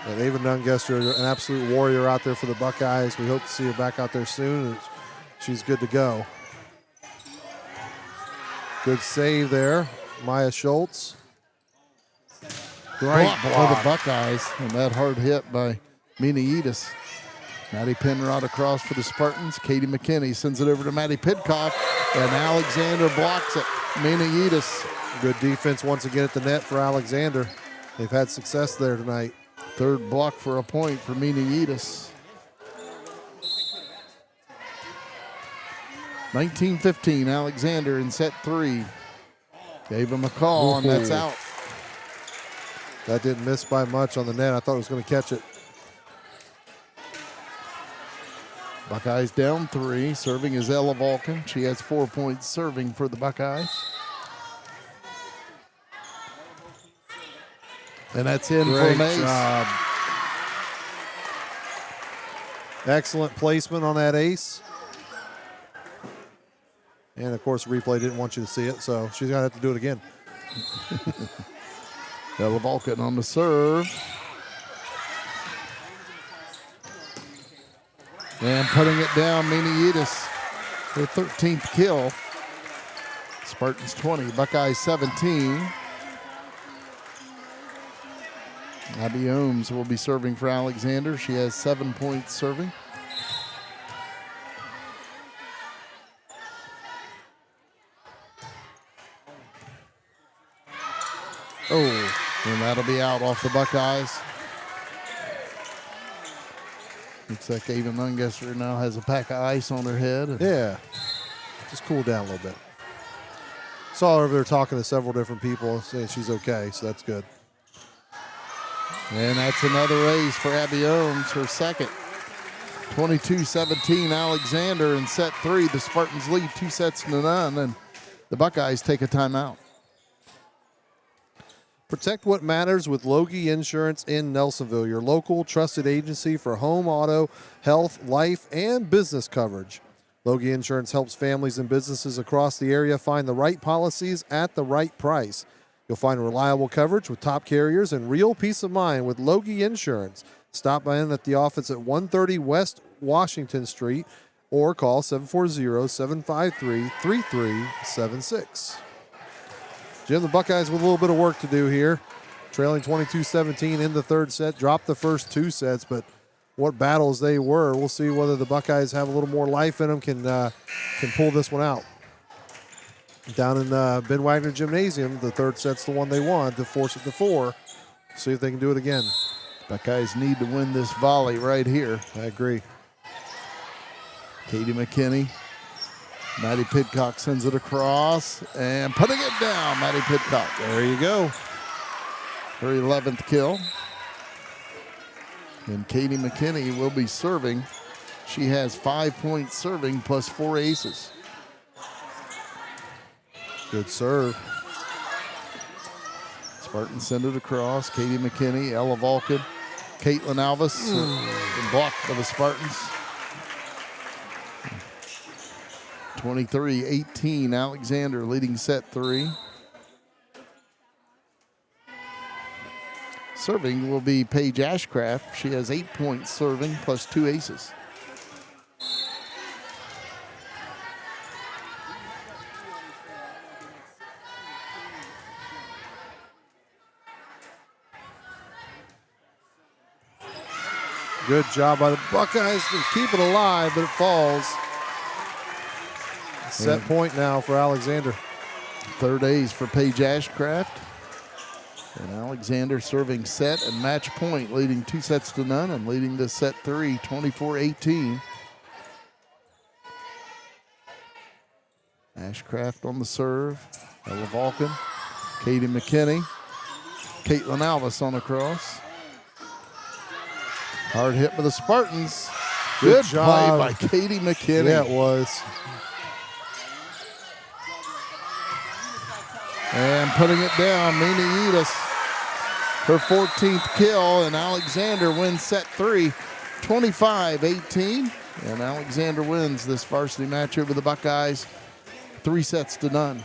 And Ava Nungester, an absolute warrior out there for the Buckeyes. We hope to see her back out there soon. And she's good to go. Good save there. Maya Schultz. Great block for the Buckeyes. And that hard hit by Mina Edis. Maddie Penrod across for the Spartans. Katie McKinney sends it over to Maddie Pidcock. And Alexander blocks it. Mina Edis. Good defense once again at the net for Alexander. They've had success there tonight. Third block for a point for Mina Edis. 19-15, Alexander in set 3. Gave him a call, and that's out. That didn't miss by much on the net. I thought it was going to catch it. Buckeyes down 3. Serving is Ella Vulcan. She has 4 points serving for the Buckeyes. And that's in for an ace. Job. Excellent placement on that ace. And, of course, replay didn't want you to see it, so she's going to have to do it again. Ella Vulcan on the serve. And putting it down, Mina Edis, her 13th kill. Spartans 20, Buckeyes 17. Abby Ohms will be serving for Alexander. She has 7 points serving. Oh, and that'll be out off the Buckeyes. Looks like Ava Nungester now has a pack of ice on her head. Yeah, just cool down a little bit. Saw her over there talking to several different people, saying she's okay, so that's good. And that's another ace for Abby Ohms, her second. 22-17, Alexander in set 3. The Spartans lead 2-0, and the Buckeyes take a timeout. Protect what matters with Logie Insurance in Nelsonville, your local trusted agency for home, auto, health, life, and business coverage. Logie Insurance helps families and businesses across the area find the right policies at the right price. You'll find reliable coverage with top carriers and real peace of mind with Logie Insurance. Stop by in at the office at 130 West Washington Street or call 740-753-3376. Jim, the Buckeyes with a little bit of work to do here. Trailing 22-17 in the third set. Dropped the first 2 sets, but what battles they were. We'll see whether the Buckeyes have a little more life in them, can pull this one out. Down in Ben Wagner Gymnasium, the third set's the one they won to force it to 4. See if they can do it again. Buckeyes need to win this volley right here. I agree. Katie McKinney. Maddie Pidcock sends it across and putting it down. Maddie Pidcock. There you go. Her 11th kill. And Katie McKinney will be serving. She has 5 points serving plus 4 aces. Good serve. Spartans send it across. Katie McKinney, Ella Vulcan, Caitlin Alvis, the block for the Spartans. 23-18, Alexander leading set 3. Serving will be Paige Ashcraft. She has 8 points serving plus 2 aces. Good job by the Buckeyes to keep it alive, but it falls. Set point now for Alexander. Third ace for Paige Ashcraft. And Alexander serving set and match point, leading 2-0 and leading to set 3, 24-18. Ashcraft on the serve. Ella Vulcan. Katie McKinney. Caitlin Alvis on the cross. Hard hit by the Spartans. Good play job by Katie McKinney. Yeah, it was. And putting it down, Mina Yedis, her 14th kill, and Alexander wins set 3, 25-18. And Alexander wins this varsity match over the Buckeyes, 3-0.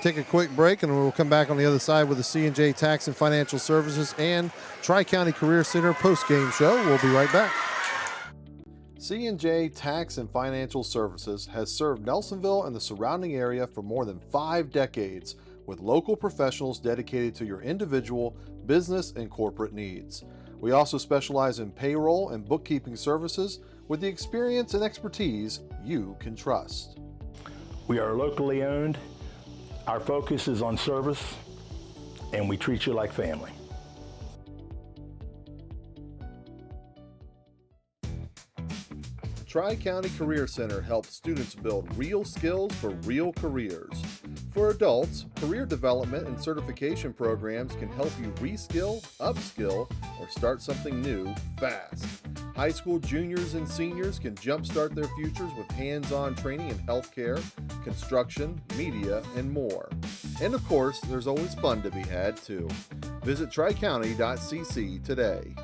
Take a quick break, and we'll come back on the other side with the C&J Tax and Financial Services and Tri-County Career Center post-game show. We'll be right back. C&J Tax and Financial Services has served Nelsonville and the surrounding area for more than 5 decades, with local professionals dedicated to your individual, business, and corporate needs. We also specialize in payroll and bookkeeping services with the experience and expertise you can trust. We are locally owned. Our focus is on service, and we treat you like family. Tri-County Career Center helps students build real skills for real careers. For adults, career development and certification programs can help you reskill, upskill, or start something new fast. High school juniors and seniors can jumpstart their futures with hands-on training in healthcare, construction, media, and more. And of course, there's always fun to be had too. Visit tricounty.cc today.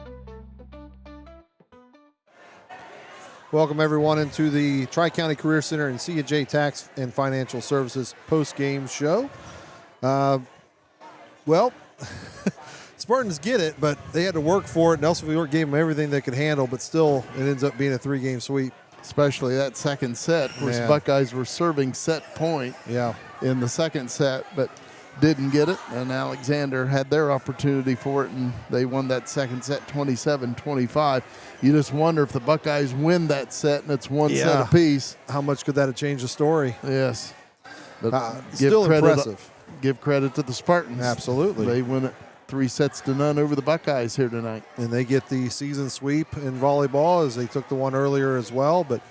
Welcome everyone into the Tri-County Career Center and C&J Tax and Financial Services post-game show. Well, Spartans get it, but they had to work for it. Nelsonville-York gave them everything they could handle, but still it ends up being a 3-game sweep. Especially that second set. Of course, the Buckeyes were serving set point in the second set, but didn't get it, and Alexander had their opportunity for it, and they won that second set 27-25. You just wonder if the Buckeyes win that set and it's one set apiece. How much could that have changed the story? Yes. But still impressive. Give credit to the Spartans. Absolutely. They win it 3-0 over the Buckeyes here tonight. And they get the season sweep in volleyball, as they took the one earlier as well. But,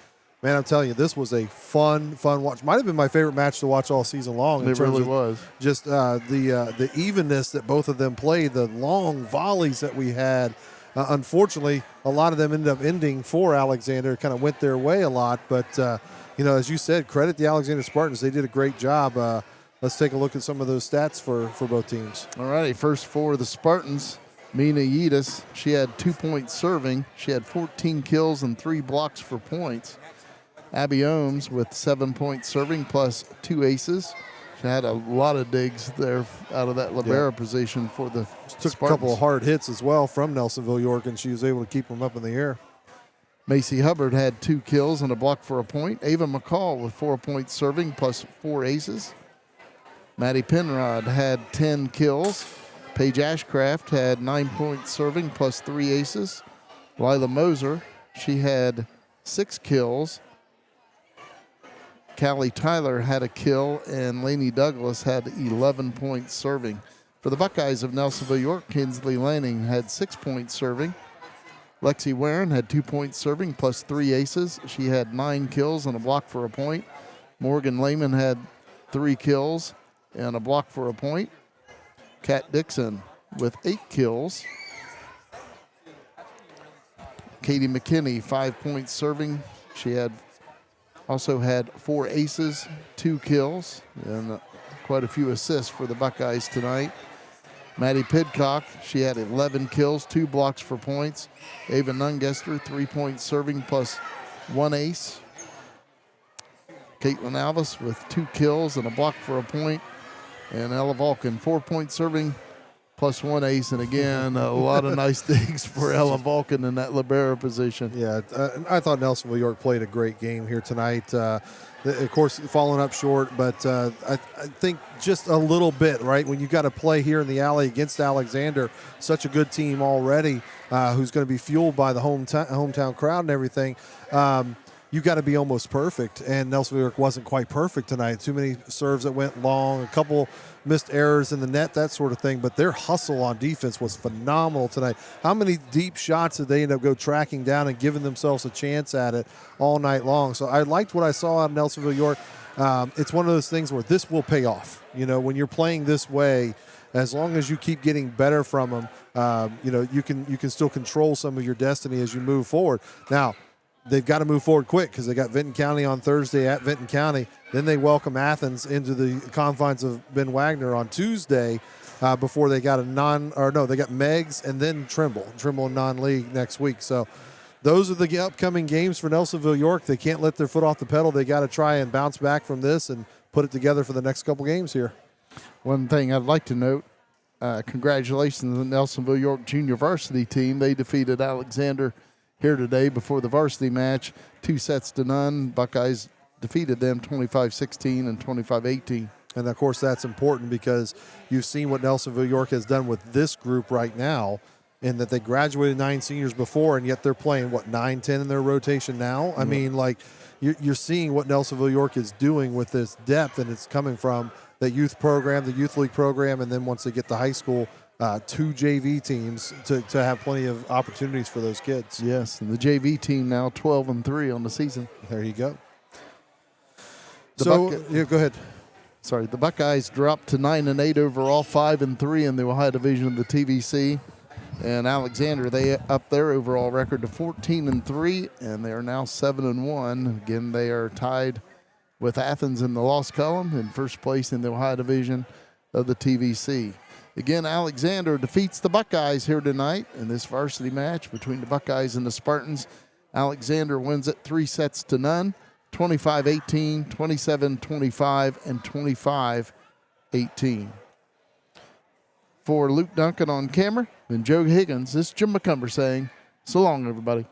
man, I'm telling you, this was a fun watch. Might have been my favorite match to watch all season long. It really was. Just the evenness that both of them played, the long volleys that we had. Unfortunately, a lot of them ended up ending for Alexander. Kind of went their way a lot. But, as you said, credit the Alexander Spartans. They did a great job. Let's take a look at some of those stats for both teams. All righty, first for the Spartans, Mina Yedis. She had 2 points serving. She had 14 kills and 3 blocks for points. Abby Ohms with 7 points serving plus 2 aces. She had a lot of digs there out of that libero position for the Took Spartans. a couple of hard hits as well from Nelsonville-York, and she was able to keep them up in the air. Macy Hubbard had 2 kills and a block for a point. Ava McCall with 4 points serving plus 4 aces. Maddie Penrod had 10 kills. Paige Ashcraft had 9 points serving plus 3 aces. Lila Moser, she had 6 kills. Callie Tyler had a kill, and Lainey Douglas had 11 points serving. For the Buckeyes of Nelsonville-York, Kinsley Lanning had 6 points serving. Lexi Warren had 2 points serving plus 3 aces. She had 9 kills and a block for a point. Morgan Lehman had 3 kills and a block for a point. Kat Dixon with 8 kills. Katie McKinney, 5 points serving. She also had 4 aces, 2 kills, and quite a few assists for the Buckeyes tonight. Maddie Pidcock, she had 11 kills, 2 blocks for points. Ava Nungester, 3 points serving plus 1 ace. Caitlin Alvis with 2 kills and a block for a point. And Ella Vulcan, 4 points serving plus 1 ace. And again, a lot of nice digs for Ella Vulcan in that libero position. Yeah, I thought Nelsonville-York played a great game here tonight. Of course, following up short, but I think just a little bit, right? When you've got to play here in the alley against Alexander, such a good team already, who's going to be fueled by the hometown crowd and everything, you got to be almost perfect. And Nelsonville-York wasn't quite perfect tonight. Too many serves that went long, a couple missed errors in the net, that sort of thing. But their hustle on defense was phenomenal tonight. How many deep shots did they end up tracking down and giving themselves a chance at it all night long? So I liked what I saw out of Nelsonville-York. It's one of those things where this will pay off. You know, when you're playing this way, as long as you keep getting better from them, you can still control some of your destiny as you move forward. Now, they've got to move forward quick because they got Vinton County on Thursday at Vinton County. Then they welcome Athens into the confines of Ben Wagner on Tuesday before they got they got Meigs and then Trimble in non-league next week. So those are the upcoming games for Nelsonville-York. They can't let their foot off the pedal. They got to try and bounce back from this and put it together for the next couple games here. One thing I'd like to note, congratulations to the Nelsonville-York junior varsity team. They defeated Alexander here today before the varsity match, 2-0. Buckeyes defeated them 25-16 and 25-18. And, of course, that's important because you've seen what Nelsonville-York has done with this group right now, in that they graduated 9 seniors before, and yet they're playing, 9, 10 in their rotation now? I mean, you're seeing what Nelsonville-York is doing with this depth, and it's coming from the youth program, the youth league program, and then once they get to high school, 2 JV teams to have plenty of opportunities for those kids. Yes, and the JV team now 12-3 on the season. There you go. Go ahead. Sorry, the Buckeyes dropped to 9-8 overall, 5-3 in the Ohio Division of the TVC. And Alexander, they upped their overall record to 14-3, and they are now 7-1. Again, they are tied with Athens in the loss column in first place in the Ohio Division of the TVC. Again, Alexander defeats the Buckeyes here tonight in this varsity match between the Buckeyes and the Spartans. Alexander wins it 3-0, 25-18, 27-25, and 25-18. For Luke Duncan on camera and Joe Higgins, this is Jim McCumber saying, so long, everybody.